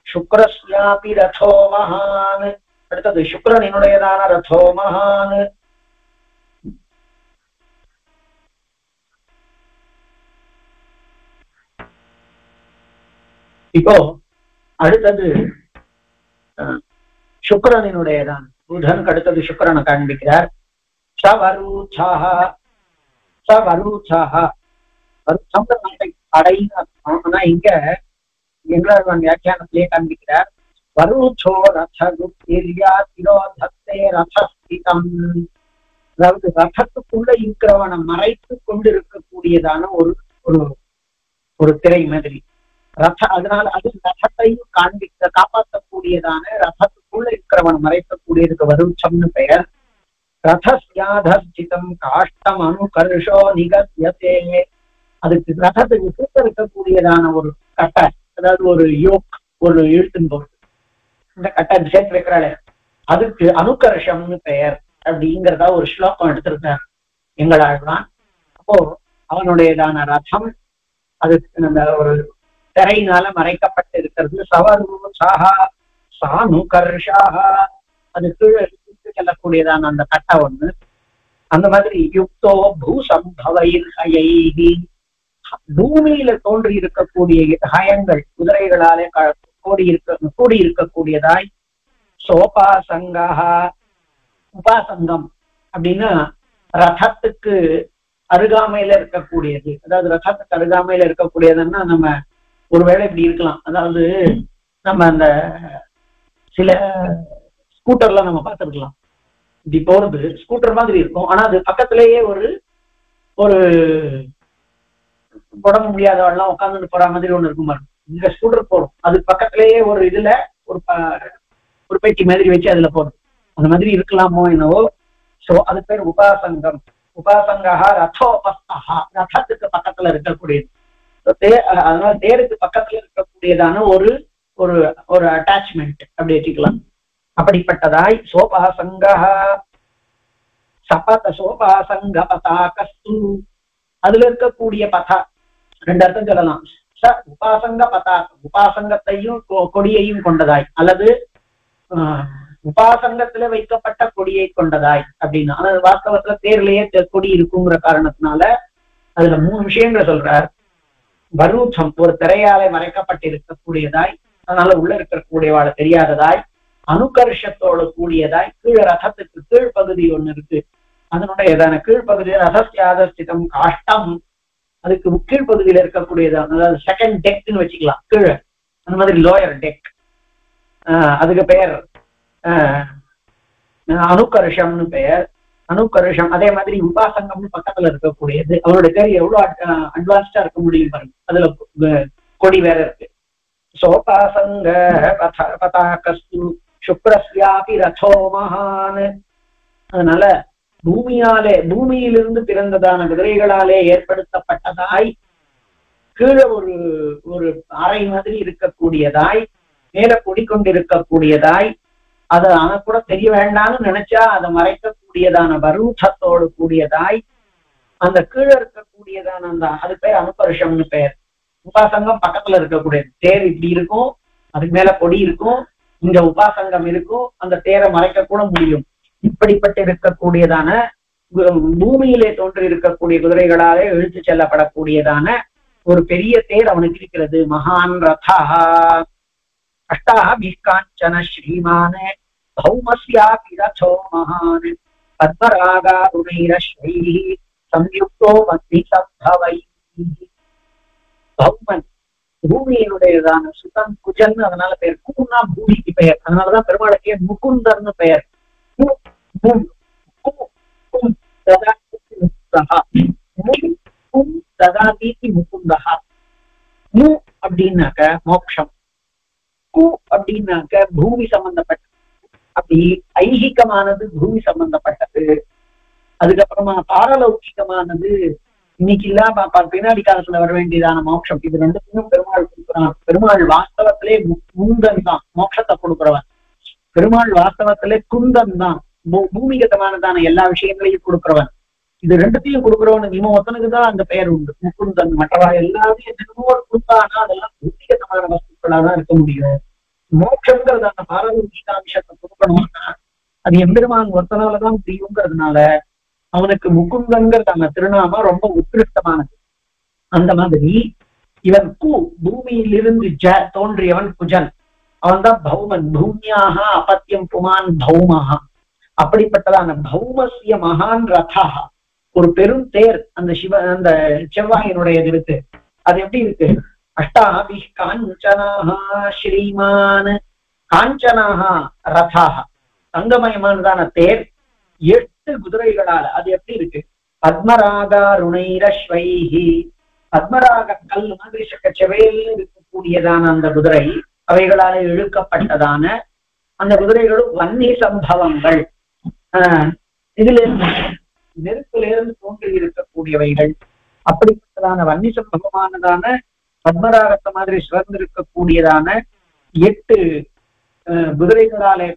சுக்ரஸ்யாபி ரதோ மகான். அடுத்தது சுக்ரனினுடையதான ரதோ மகான். இப்போ அடுத்தது சுக்ரனினுடையதான் புதனுக்கு அடுத்தது சுக்ரனை காண்பிக்கிறார். சவருச்சாஹ சவருச்சாஹ அடைனா இங்க எங்களாழ்வான் வியாக்கியானத்திலே காண்பிக்கிறார். வரூச்சோ ரதகுப்திர்யா திரோதத்தே ரதஸ்திதம், அதாவது ரதத்துக்குள்ள இருக்கிறவனை மறைத்து கொண்டிருக்கக்கூடியதான ஒரு ஒரு ஒரு திரை மாதிரி ரத. அதனால அது ரதத்தையும் காப்பாற்றக்கூடியதான ரதத்துக்குள்ள இருக்கிறவன் மறைக்கக்கூடியதுக்கு வரூச்சம்னு பெயர். ரதஸ்யாதஸ்திதம் காஷ்டம் அனுகர்ஷோ நிகத்யதே, அதுக்கு ரதத்துக்கு சுத்த இருக்கக்கூடியதான ஒரு கட்டை, அதாவது ஒரு யோக், ஒரு இழுத்துன்னு போகுது, இந்த கட்டை சேர்த்து வைக்கிறாளே அதுக்கு அனுகர்ஷம்னு பெயர் அப்படிங்கிறதா ஒரு ஸ்லோகம் எடுத்திருக்கார் எங்களாழ்வான். அப்போ அவனுடையதான ரதம் அதுக்கு அந்த ஒரு திரையினால மறைக்கப்பட்டு இருக்கிறது. சவருஷாஹா சானுகர்ஷாஹா, அது கீழே செல்லக்கூடியதான அந்த கட்டை ஒண்ணு. அந்த மாதிரி யுக்தோ பூசம்பவைர்ஹயைஹ, பூமியில தோன்றி இருக்கக்கூடிய ஹயங்கள் குதிரைகளாலே கூடியிருக்கக்கூடியதாய். சோபாசங்கா, உபாசங்கம் அப்படின்னா ரதத்துக்கு அருகாமையில இருக்கக்கூடியது, அதாவது ரதத்துக்கு அருகாமையில இருக்கக்கூடியதுன்னா நம்ம ஒருவேளை இப்படி இருக்கலாம், அதாவது நம்ம அந்த சில ஸ்கூட்டர்லாம் நம்ம பார்த்துருக்கலாம், இப்படி போறது ஸ்கூட்டர் மாதிரி இருக்கும், ஆனா அது பக்கத்திலேயே ஒரு ஒரு உடம்பு முடியாதவெல்லாம் உட்காந்துட்டு போற மாதிரி ஒண்ணு இருக்கும் பாருங்க. இந்த ஸ்கூட்டர் போறோம், அது பக்கத்திலேயே ஒரு இதுல ஒரு பெட்டி மாதிரி வச்சு அதுல போறது, அந்த மாதிரி இருக்கலாமோ என்னவோ. சோ அது பேர் உபாசங்கம். உபாசங்கா ரதோபஸ்தஹா, ரதத்துக்கு பக்கத்துல இருக்கக்கூடியது. அதனால தேருக்கு பக்கத்துல இருக்கக்கூடியதான ஒரு ஒரு ஒரு அட்டாச்மெண்ட் அப்படி வச்சுக்கலாம். அப்படிப்பட்டதாய் சோபாசங்கா சபத சோபாசங்க பதாகஸ்து, அதுல இருக்கக்கூடிய பதா ரெண்டு அர்த்தம் சொல்லலாம். உபாசங்க பதாக, உபாசங்கத்தையும் கொடியையும் கொண்டதாய், அல்லது உபாசங்கத்துல வைக்கப்பட்ட கொடியை கொண்டதாய் அப்படின்னா, அதாவது வாஸ்தவத்துல தேர்லயே கொடி இருக்குங்கிற காரணத்தினால அதுல 3 விஷயங்களை சொல்றார். வரூச்சம், ஒரு திரையாலை மறைக்கப்பட்டிருக்கக்கூடியதாய், அதனால உள்ள இருக்கக்கூடியவாழ தெரியாததாய். அனுகர்ஷத்தோடு கூடியதாய், கீழ் ரதத்துக்கு கீழ்பகுதி ஒண்ணு இருக்கு, அதனுடைய கீழ்பகுதி ரதஸ்யாதஸ்திதம் காஷ்டம், அதுக்கு கீழ்பகுதியில இருக்கக்கூடியதான், அதாவது செகண்ட் டெக்னு வச்சுக்கலாம் கீழே, அந்த மாதிரி லோயர் டெக், அதுக்கு பெயர் அனுகர்ஷம்னு பெயர். அனுகர்ஷம் அதே மாதிரி உபாசங்கம்னு பக்கத்துல இருக்கக்கூடியது. அவருடைய பேர் எவ்வளவு அட்வான்ஸ்டா இருக்க முடியும் பாருங்க, அதுல கொடி வேற இருக்கு. சோபாசங்க பதாகஸ்து சுக்ரஸ்யாபி ரதோ மகான். அதனால பூமியிலிருந்து பிறந்ததான குதிரைகளாலே ஏற்படுத்தப்பட்டதாய், கீழே ஒரு ஒரு அறை மாதிரி இருக்கக்கூடியதாய் மேல கொடிக்கொண்டிருக்கக்கூடியதாய், அதை கூட தெரிய வேண்டாம்னு நினைச்சா அதை மறைக்கக்கூடியதான வரூபத்தோடு கூடியதாய், அந்த கீழே இருக்கக்கூடியதான அந்த அது பேர் அனுபருஷம்னு பெயர். உபாசங்கம் பக்கத்துல இருக்கக்கூடியது. தேர் இப்படி இருக்கும், அதுக்கு மேல கொடி இருக்கும், இங்க உபாசங்கம் இருக்கும், அந்த தேரை மறைக்க கூட முடியும். இப்படிப்பட்டு இருக்கக்கூடியதான பூமியிலே தோன்றி இருக்கக்கூடிய குதிரைகளாலே இழுத்து செல்லப்படக்கூடியதான ஒரு பெரிய தேர் அவனுக்கு இருக்கிறது. மகான் ரதா அஷ்டாபி காஞ்சன ஸ்ரீமான் பௌமஸ்யாபி ரதோ மகான் பத்மராகாருணைரஸ்வைஹி சம்யுக்தோ வந்தி சம்பவைஹி. பௌமன் பூமியினுடையதான சுதன் குஜன், அதனால பெயர். கூன்னா பூமிக்கு பெயர், அதனாலதான் பெருமாளுக்கே முகுந்தர்னு பெயர். முகுந்தகா. மு அப்படின்னாக்க மோட்சம், கு அப்படின்னாக்க பூமி சம்பந்தப்பட்டது. அப்படி ஐகிகமானது பூமி சம்பந்தப்பட்டது. அதுக்கப்புறமா பாரலௌகிகமானது இன்னைக்கு இல்லாம பின்னாடி காலத்துல வர வேண்டியதான மோட்சம். இது ரெண்டுத்தையும் பெருமாள் கொடுக்குறான். பெருமாள் வாஸ்தவத்திலே முந்தன் தான் மோட்சத்தை கொடுக்குறவன். பெருமாள் வாஸ்தவத்திலே குந்தன் தான் பூமிகத்தமானதான எல்லா விஷயங்களையும் கொடுக்குறவன். இது ரெண்டுத்தையும் கொடுக்குறவனுக்கு இவன் ஒத்தனுக்குதான் அந்த பெயர் உண்டு, முக்குந்தன். மற்றவா எல்லாத்தையும் என்னமோ கொடுத்தானா அதெல்லாம் பூமிகத்தமான வஸ்துக்களாதான் இருக்க முடியும். மோட்சங்கிறதான பாரலௌகிகாம்சத்தை கொடுக்கணும்னா அது எம்பெருமான் ஒருத்தனாலதான் முடியுங்கிறதுனால அவனுக்கு முகுந்தங்கிறதான திருநாமம் ரொம்ப உத்கிருஷ்டமானது. அந்த மாதிரி இவன் கு பூமியிலிருந்து ஜ தோன்றியவன் குஜன், அவன் தான் பௌமன். பூமியாக அபத்தியம் புமான் பௌமஹா. அப்படிப்பட்டதான பௌமசிய மகான் ரதா, ஒரு பெரும் தேர் அந்த அந்த செவ்வாயினுடையது இருக்கு. அது எப்படி இருக்கு? அஷ்டாபி காஞ்சனாஹா ஸ்ரீமான் காஞ்சனாஹா ரதாக, தங்கமயமானதான தேர் 8 குதிரைகளால. அது எப்படி இருக்கு? பத்மராகாருணைரஸ்வைஹி, பத்மராக கல் மாதிரி செவேல் இருக்கக்கூடியதான அந்த குதிரை, அவைகளால இழுக்கப்பட்டதான அந்த குதிரைகளும் வன்னி சம்பவங்கள், இதுல நெருப்பிலிருந்து தோன்றி இருக்கக்கூடியவைகள். அப்படிப்பட்டதான வன்னி சம்பவமானதான பத்மராகத்தை மாதிரி சிறந்திருக்கக்கூடியதான 8 குதிரைகளாலே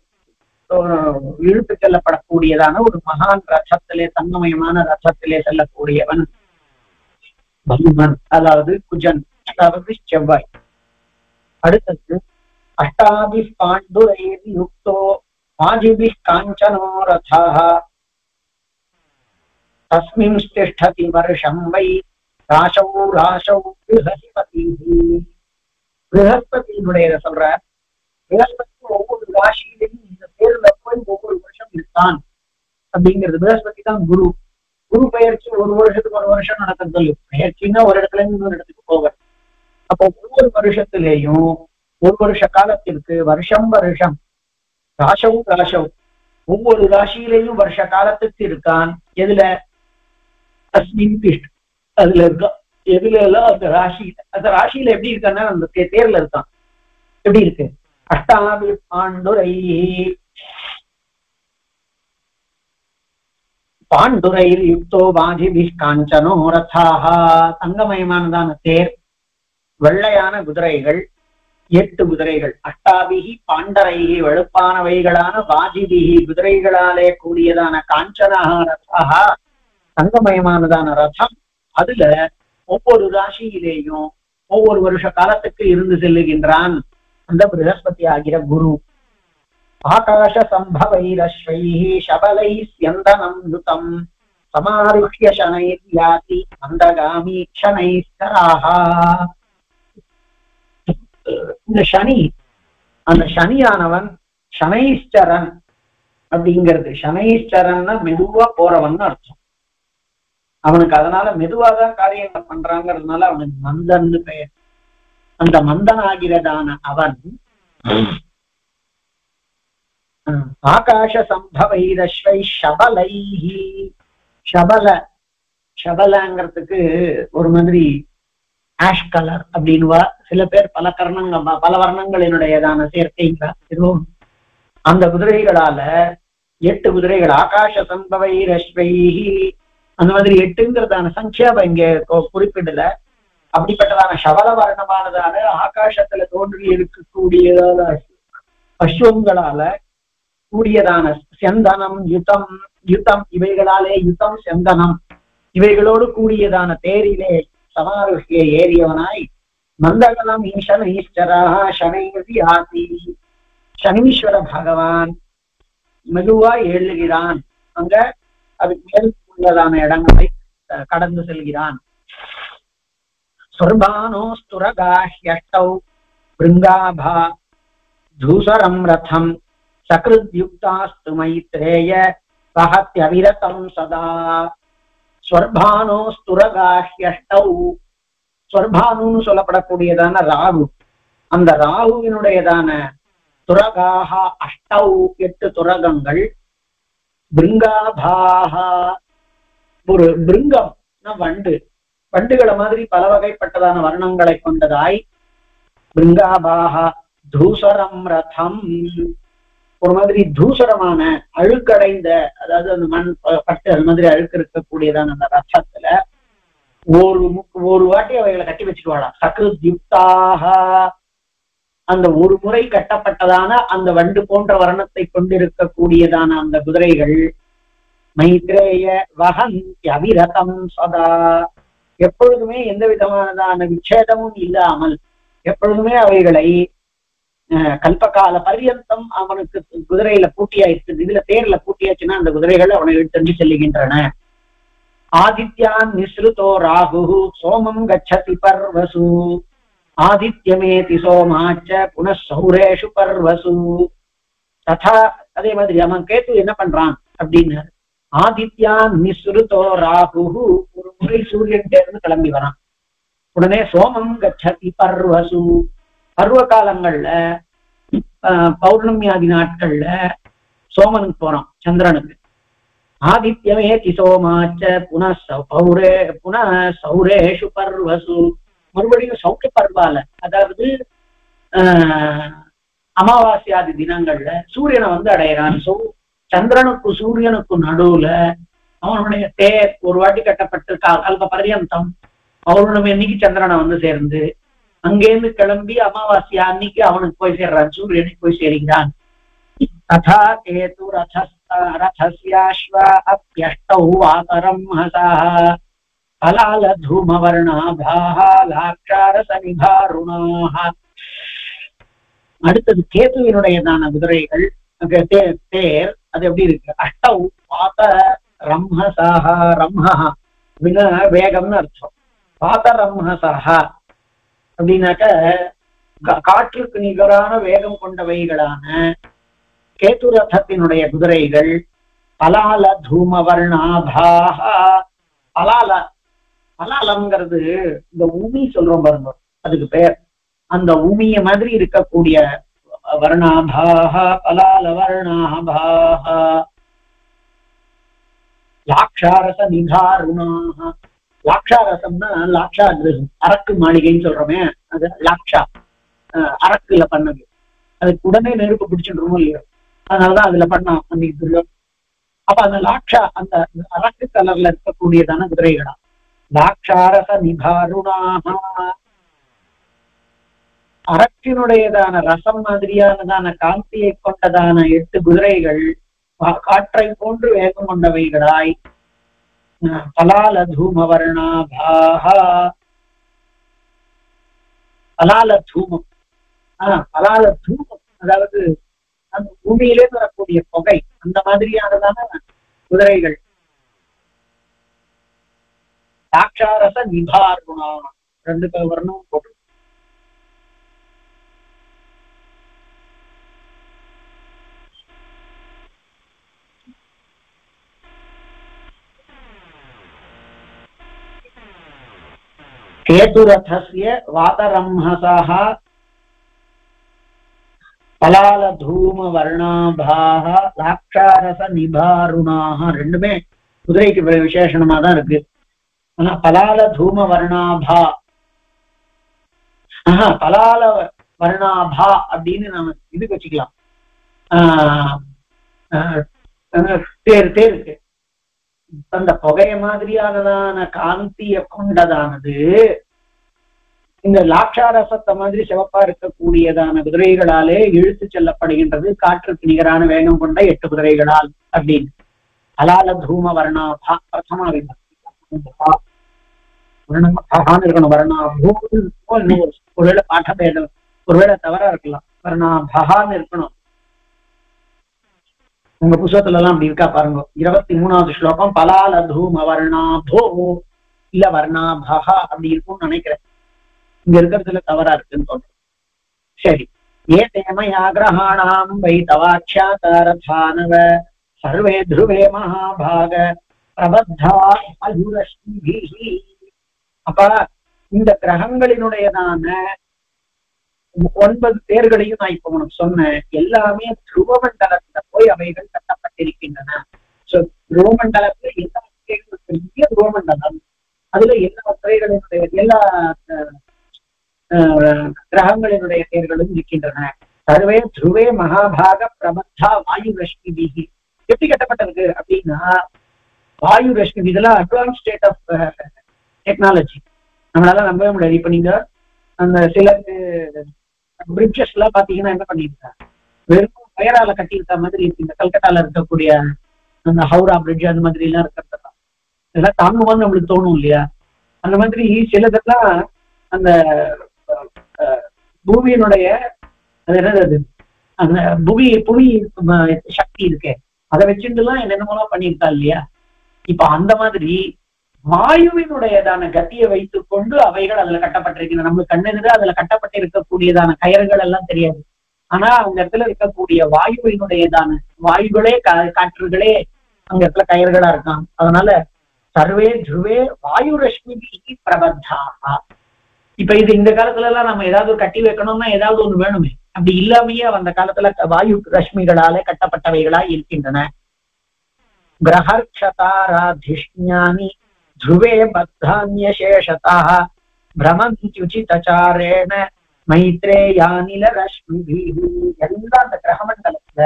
இழுத்து செல்லப்படக்கூடியதான ஒரு மகான் ரசத்திலே, தங்கமயமான ரசத்திலே செல்லக்கூடியவன் பௌமன், அதாவது குஜன், அதாவது செவ்வாய். அடுத்தது அஷ்டாபி பாண்டுரைர் யுக்தோ ஆஜிபி காஞ்சனோ ரதः தஸ்மின் திஷ்டதி வருஷம் வை ராசௌ ராசௌ ப்ரஹஸ்பதி. ப்ரஹஸ்பதியினுடைய சொல்ற, ப்ரஹஸ்பதி ஒவ்வொரு ராசியிலையும் இந்த தேர்ல போய் ஒவ்வொரு வருஷம் இருக்கான் அப்படிங்கிறது. ப்ரஹஸ்பதி தான் குரு. குரு பெயர்ச்சி ஒரு வருஷத்துக்கு ஒரு வருஷம் நடக்கிறது. பெயர்ச்சின்னா ஒரு இடத்துல இருந்து இன்னொரு இடத்துக்கு போவார். அப்போ ஒவ்வொரு வருஷத்திலேயும் ஒரு வருஷ காலத்திற்கு வருஷம் வருஷம் ராசௌ ராசௌ ஒவ்வொரு ராசியிலையும் வருஷ காலத்துக்கு இருக்கான். எதுல? அஸ்மின் திஷ்ட், அதுல இருக்கான். எதுல எல்லாம்? அந்த ராசியில. அந்த ராசியில எப்படி இருக்கான்னா அந்த தேர்ல இருக்கான். எப்படி இருக்கு? அஷ்டாபி பாண்டுரை பாண்டுரைர் யுக்தோ வாஜிபி காஞ்சனோ ரதாக, தங்கமயமானதான தேர், வெள்ளையான குதிரைகள், 8 குதிரைகள். அஷ்டாபிகி பாண்டரைகி, வெளுப்பானவைகளான வாஜிபிகி, குதிரைகளாலே கூடியதான காஞ்சனா ரதாக, தங்கமயமானதான ரதம். அதுல ஒவ்வொரு ராசியிலேயும் ஒவ்வொரு வருஷ காலத்துக்கு இருந்து செல்லுகின்றான் அந்த ப்ரஹஸ்பதி ஆகிற குரு. ஆகாஷ சம்பவைரஸ்வைஹி சபலைஸ்யந்தனம் யுதம் சமாருஹ்ய சனைர்யாதி மந்தகாமி க்ஷணைஸ்தராஹ. இந்த சனி, அந்த சனியானவன் சனைஸ்சரன் அப்படிங்கிறது. சனைஸ்சரன்னா மெதுவா போறவன் அர்த்தம். அவனுக்கு அதனால மெதுவாதான் காரியங்கள் பண்றாங்கிறதுனால அவனுக்கு மந்தன்னு பெயர். அந்த மந்தன் ஆகிறதான அவன் ஆகாஷ சம்பவைரஸ்வை ஷபலைஹி. ஷபல, ஷபலங்கிறதுக்கு ஒரு மாதிரி ஆஷ் கலர் அப்படின்வா. சில பேர் பல வர்ணங்களினுடையதான சேர்க்கைங்களா எதுவும். அந்த குதிரைகளால 8 குதிரைகள். ஆகாஷ சம்பவைரஸ்வைஹி, அந்த மாதிரி 8ங்கிறதான சங்கியா இங்க குறிப்பிடல. அப்படிப்பட்டதான சபல வர்ணமானதான ஆகாசத்துல தோன்றி இருக்கக்கூடியதான அஸ்வங்களால கூடியதான செந்தனம் யுத்தம் யுத்தம் இவைகளாலே யுத்தம் செந்தனம் இவைகளோடு கூடியதான தேரிலே சமாருஷிய ஏறியவனாய் மந்தகலம் ஈசன் ஈஸ்வரா சனைவி ஆதி சனீஸ்வர பகவான் மெதுவா எழுகிறான். அங்க அதுக்கு மேல் உள்ளதான இடங்களை கடந்து செல்கிறான். சொர்பானோ ஸ்துரகாஹ்யஷ்டௌ பிருங்காபா தூசரம் ரதம் சக்ருத்யுக்தாஸ்து மைத்ரேய வஹத்யவிரதம் சதா. ஸ்வர்பானோ ஸ்துரகாஹ்யஷ்டௌ, ஸ்வர்பானுன்னு சொல்லப்படக்கூடியதான ராகு, அந்த ராகுவினுடையதான துரகாக அஷ்டௌ 8 துரகங்கள், பிருங்காபாக ஒரு பிருங்கம் வண்டு, வண்டுகளை மாதிரி பல வகைப்பட்டதான வர்ணங்களை கொண்டதாய், பிருங்காபாக தூசரம் ரதம் ஒரு மாதிரி தூசரமான அழுக்கடைந்த, அதாவது அந்த மண் பட்டு அது மாதிரி அழுக்கு இருக்கக்கூடியதான அந்த ரதத்துல ஒரு வாட்டி அவைகளை கட்டி வச்சுக்குவாளா. சக்ருத்யுக்தாக, அந்த ஒரு முறை கட்டப்பட்டதான அந்த வண்டு போன்ற வர்ணத்தை கொண்டிருக்கக்கூடியதான அந்த குதிரைகள், மைத்ரேய வஹந்தி அவிரதம் சதா, எப்பொழுதுமே எந்த விதமானதான விச்சேதமும் இல்லாமல் எப்பொழுதுமே அவைகளை கல்பகால பர்யந்தம் அவனுக்கு குதிரையில பூட்டியாயிருக்கு, இதுல தேர்ல பூட்டியாச்சுன்னா அந்த குதிரைகள் அவனை இழுத்தண்டு செல்லுகின்றன. ஆதித்யான் நிஸ்ருதோ ராகு சோமம் கச்சதி பர்வசு ஆதித்யமேதி சோமாச்ச புனഃசௌரேஷு பர்வசு ததா. அதே மாதிரி அவன் கேத்து என்ன பண்றான் அப்படின்னு, ஆதித்யான் நிஸ்ருதோ ராகு ஒரு முறை சூரியன் இருந்து கிளம்பி வரான். உடனே சோமம் கச்சதி பர்வசு, பருவ காலங்கள்ல பௌர்ணமி ஆதி நாட்கள்ல சோமனுக்கு போறான், சந்திரனுக்கு. ஆதித்யமேதி சோமாச்ச புனഃசௌரேஷு பர்வசு, மறுபடியும் சௌக்க பர்வால, அதாவது அமாவாசையாதி தினங்கள்ல சூரியனை அடையிறான். சந்திரனுக்கும் சூரியனுக்கும் நடுவுல அவனுடைய தேர் ஒரு வாட்டி கட்டப்பட்டு கல்ப பர்யந்தம் பௌர்ணமி அன்னைக்கு சந்திரனை சேர்ந்து அங்கேருந்து கிளம்பி அமாவாசையா அன்னைக்கு அவனுக்கு போய் சேர்றான், சூரியனுக்கு போய் சேருகிறான். ததா கேது ரதஸ்யாஸ்வ அப்யஷ்டௌ வாதரம் ஹசஹ பலால தூமவர்ணாபாஹ லாக்ஷாரசநிபாருணாஹ. அடுத்தது கேதுவினுடையதான குதிரைகள், தேர், அது எப்படி இருக்கு, அஷ்டௌ வாத ரம்ஹசாஹ, ரம்ஹா அப்படின்னா வேகம்னு அர்த்தம். வாத ரம்ஹசாஹ அப்படின்னாக்க காற்றுக்கு நிகரான வேகம் கொண்டவைகளான கேது ரதத்தினுடைய குதிரைகள். பலால தூமவர்ணாபாஹ, பலால, பலாலம்ங்கிறது இந்த உமி சொல்றோம் பாருங்க, அதுக்கு பேர். அந்த உமிய மாதிரி இருக்கக்கூடிய வர்ணாபாஹ பலால வர்ணாபாஹ லாக்ஷாரச நிகாருணாஹ. லாக்ஷாரசம்னா லாக்ஷாகிரகம், அரக்கு மாளிகைன்னு சொல்றோமே, அது லாக்ஷா, அரக்குல பண்ணது. அதுக்கு உடனே நெருப்பு பிடிச்சிடுறோமோ இல்லையோ, அதனாலதான் அதுல பண்ணோம் அன்னைக்கு. அப்ப அந்த லாக்ஷா, அந்த அரக்கு கலர்ல இருக்கக்கூடியதான குதிரைகளா, லாக்ஷாரச நிபாருணாக, அரக்கினுடையதான ரசம் மாதிரியானதான காந்தியை கொண்டதான 8 குதிரைகள் காற்றை போன்று வேகம் கொண்டவைகளாய். பலால தூமவர்ணாபாஹ, பலால தூமம், பலால தூமம் அதாவது அந்த பூமியிலே வரக்கூடிய புகை, அந்த மாதிரியானதான குதிரைகள். லாக்ஷாரச நிபாருணா, 2 வர்ணம் போட்டு. கேதுரதஸ்ய வாதரம்ஹசஹ பலால தூம வர்ணாபாஹ லாக்ஷாரச நிபாருணாஹ, ரெண்டுமே குதிரைக்கு விசேஷணமா தான் இருக்கு. ஆனா பலால தூம வர்ணாபா, பலால வர்ணாபா அப்படின்னு நாம இதுக்கு வச்சுக்கலாம். தேருக்கு அந்த புகைய மாதிரியானதான காந்திய கொண்டதானது இந்த லாட்சாரசத்தை மாதிரி சிவப்பா இருக்கக்கூடியதான குதிரைகளாலே இழுத்து செல்லப்படுகின்றது காற்றுக்கு நிகரான வேகம் கொண்ட 8 குதிரைகளால் அப்படின்னு. அலால தூம வர்ணாபா பிரதமா இருக்கணும். வர்ணாபூன்னு ஒருவேளை பாட்டபேதம் ஒருவேளை தவறா இருக்கலாம். வர்ணாபகான்னு இருக்கணும். உங்க புத்தகத்துல எல்லாம் அப்படி இருக்கா பாருங்க. 23வது ஸ்லோகம் பலால தூம வர்ணாபோ இல்ல வர்ணாபகா அப்படி இருக்கும்னு நினைக்கிறேன். இங்க இருக்கிறதுல தவறா இருக்குன்னு தோணும். சரி. ஏ தேமயாகிரஹாணாம் வை தவாட்சாதாரதானவ சர்வே த்ருவே மகாபாக பிரபத்தா அயுரஸ்மிபிஹி. அப்ப இந்த கிரகங்களினுடையதான 9 பேர்களையும் நான் இப்ப உனக்கு சொன்னேன். எல்லாமே துருவ மண்டலத்துல போய் அவைகள் கட்டப்பட்டிருக்கின்றன. சோ துருவ மண்டலத்துல எல்லா பெரிய துருவ மண்டலம், அதுல எல்லா துறைகளினுடைய எல்லா கிரகங்களினுடைய பேர்களும் இருக்கின்றன. சர்வே துருவே மகாபாக பிரபத்தா வாயு ரஷ்மிபிஹி. எப்படி கட்டப்பட்டிருக்கு அப்படின்னா வாயு ரஷ்மி, இதெல்லாம் அட்வான்ஸ் ஸ்டேட் ஆஃப் டெக்னாலஜி, நம்மளால நம்பவே முடியாது. இப்ப நீங்க அந்த சில பிரிட்ஜஸ் எல்லாம் பாத்தீங்கன்னா என்ன பண்ணிருக்காங்க, வெறும் வயரால கட்டியிருக்க மாதிரி இருக்கு. இந்த கல்கட்டால இருக்கக்கூடிய அந்த ஹவுரா பிரிட்ஜ் அந்த மாதிரி எல்லாம் இருக்கிறதெல்லாம் இதெல்லாம் தாங்குவான்னு நம்மளுக்கு தோணும் இல்லையா? அந்த மாதிரி சிலதெல்லாம் அந்த பூமியினுடைய அது என்னது அந்த புவி சக்தி இருக்கே அதை வச்சுட்டுலாம் என்னென்னமோலாம் பண்ணியிருக்கா இல்லையா? இப்ப அந்த மாதிரி வாயுவினுடையதான கத்தியை வைத்துக் கொண்டு அவைகள் அதுல கட்டப்பட்டிருக்கின்றன. நம்மளுக்கு கண்ணெதிர அதுல கட்டப்பட்டு இருக்கக்கூடியதான கயறுகள் எல்லாம் தெரியாது. ஆனா அந்த இடத்துல இருக்கக்கூடிய வாயுவினுடையதான வாயுகளே காற்றுகளே அங்க இடத்துல கயறுகளா இருக்காங்க. அதனால சர்வே துருவே வாயு ரஷ்மி பிரபத்தா. இப்ப இது இந்த காலத்துல எல்லாம் நம்ம ஏதாவது கட்டி வைக்கணும்னா ஏதாவது ஒண்ணு வேணுமே. அப்படி இல்லாமையே அந்த காலத்துல வாயு ரஷ்மிகளாலே கட்டப்பட்டவைகளா இருக்கின்றன. கிரஹர்ஷதாராதிஷ்ஞானி த்ருவே பத்தான்யசேஷதா பிரமந்த்யுசிதாரேண மைத்ரேயானில ரஷ்மிபிஹி. எல்லாம் அந்த கிரகமண்டலத்துல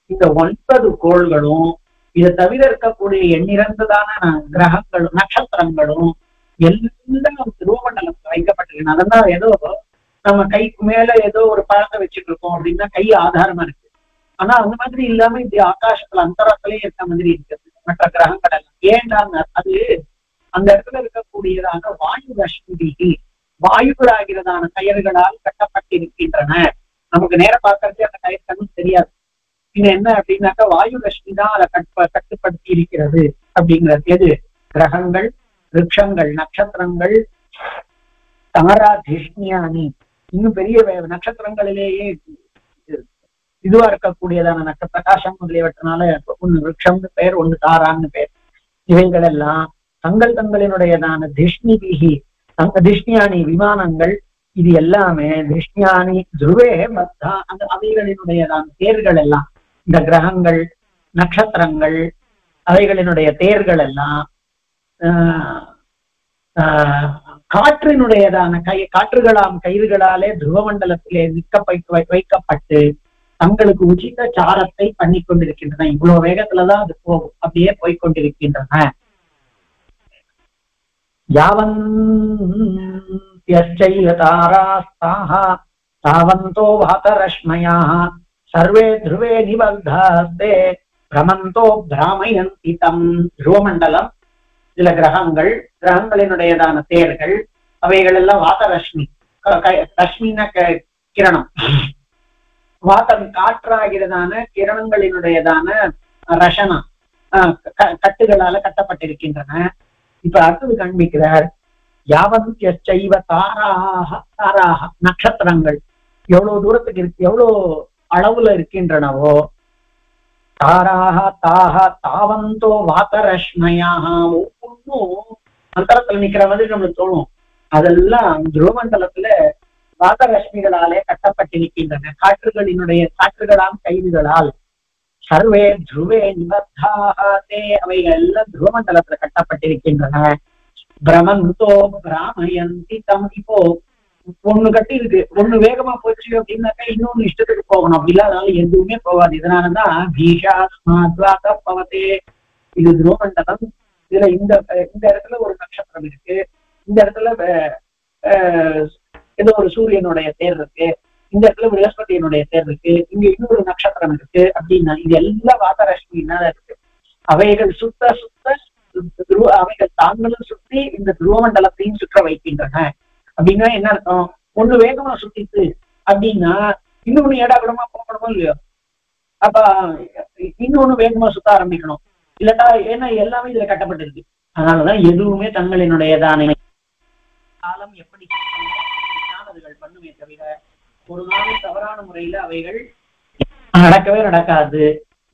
இந்த 9 கோள்களும் இதை தவிர இருக்கக்கூடிய எண்ணிறந்ததான கிரகங்களும் நட்சத்திரங்களும் எல்லாம் துருவமண்டலத்துல வைக்கப்பட்டிருக்கு. அதெல்லாம் ஏதோ நம்ம கைக்கு மேல ஏதோ ஒரு பழத்தை வச்சுட்டு இருக்கோம் அப்படின்னா கை ஆதாரமா இருக்கு. ஆனா அந்த மாதிரி இல்லாம இது ஆகாசத்துல அந்தரத்திலேயே இருக்க மாதிரி இருக்குது மற்ற கிரகங்கள் எல்லாம். ஏன்டாங்க அது அந்த இடத்துல இருக்கக்கூடியதான வாயு ரஷ்மிபிஹி வாயுகளாகிறதான கயிறுகளால் கட்டப்பட்டிருக்கின்றன. நமக்கு நேரம் பார்க்கறதே அந்த கயிறு கண்ணும் தெரியாது. இன்னும் என்ன அப்படின்னாக்கா வாயு ரஷ்மி தான் அதை கட்டுப்படுத்தி இருக்கிறது அப்படிங்கிறது. எது? கிரகங்கள், விருட்சங்கள், நட்சத்திரங்கள், தாராதிஷ்ணியானி, இன்னும் பெரிய நட்சத்திரங்களிலேயே இதுவா இருக்கக்கூடியதான பிரகாசம் முதலியவற்றனால ஒண்ணு விருட்சம்னு பெயர், ஒண்ணு தாரான்னு பெயர். இவைகள் எல்லாம் தங்களினுடையதான திஷ்ணிபிஹி திஷ்ணியானி விமானங்கள், இது எல்லாமே திஷ்ணியானி துருவே பத்தா அந்த அவைகளினுடையதான தேர்கள் எல்லாம், இந்த கிரகங்கள் நட்சத்திரங்கள் அவைகளினுடைய தேர்கள் எல்லாம் காற்றினுடையதான காற்றுகளாம் கயிறுகளாலே துருவமண்டலத்திலே வைக்கப்பட்டு தங்களுக்கு உச்சித சாரத்தை பண்ணி கொண்டிருக்கின்றன. இவ்வளவு வேகத்துலதான் அது போகும், அப்படியே போய்கொண்டிருக்கின்றன. யாவந்த்யஸ்சைவதாராஸ்தாஹ தாவந்தோ வாதரஷ்மயாஹ சர்வே த்ருவே நிபத்தாஸ்தே பிரமந்தோ பிராமயந்தி தம். துருவமண்டலம், சில கிரகங்கள், கிரகங்களினுடையதான தேர்கள், அவைகள் எல்லாம் வாதரஷ்மி. ரஷ்மின கிரணம், வாதம் காற்றாகிறதான கிரணங்களினுடையதான ரஷனா கட்டுகளால கட்டப்பட்டிருக்கின்றன. இப்ப அடுத்தது காண்பிக்கிறார். யாவந்த்யஸ்சைவ தாராக நட்சத்திரங்கள் எவ்வளவு தூரத்துக்கு இருக்கு, எவ்வளவு அளவுல இருக்கின்றனவோ, தாராக தாக தாவந்தோ வாதரஷ்மயாக, ஒவ்வொன்றும் அந்தரத்துல நிக்கிற மாதிரி நம்மளுக்கு தோணும். அதெல்லாம் துருவமண்டலத்துல வாதரஷ்மிகளாலே கட்டப்பட்டிருக்கின்றன. காற்றுகளாம் கயிறுகளால். சர்வே துருவே நிபத்தாதே, அவைகள் எல்லாம் துருவமண்டலத்துல கட்டப்பட்டிருக்கின்றன. பிரமந்தோ பிராமயந்தி தம். இப்போ ஒண்ணு கட்டி இருக்கு, ஒண்ணு வேகமா போச்சு அப்படின்னாக்கா இன்னொன்னு இஷ்டத்துக்கு போகணும். அப்படி இல்லாதனால எதுவுமே போகாது. இதனாலதான் பவதே, இது துருவமண்டலம். இதுல இந்த இடத்துல ஒரு நட்சத்திரம் இருக்கு, இந்த இடத்துல ஏதோ ஒரு சூரியனுடைய தேர் இருக்கு, இந்த இடத்துல பிரகஸ்பதியினுடைய தேர் இருக்கு, இங்க இன்னொரு நட்சத்திரம் இருக்கு அப்படின்னா இது எல்லாம் வாதரஷ்மின்னா இருக்கு. அவைகள் சுத்த சுத்த அவைகள் தாங்களும் சுற்றி இந்த துருவமண்டலத்தையும் சுற்ற வைக்கின்றன. அப்படின்னா என்ன அர்த்தம்? ஒண்ணு வேகமா சுத்திட்டு அப்படின்னா இன்னொன்னு ஏடாகுடமா போகணுமோ இல்லையோ, அப்ப இன்னொன்னு வேகமா சுத்த ஆரம்பிக்கணும் இல்லட்டா, ஏன்னா எல்லாமே இதுல கட்டப்பட்டிருக்கு. அதனாலதான் எதுவுமே தங்களினுடையதான காலம் எப்படி அதுகள் பண்ணுமே தவிர ஒரு நாள் தவறான முறையில அவைகள் நடக்கவே நடக்காது.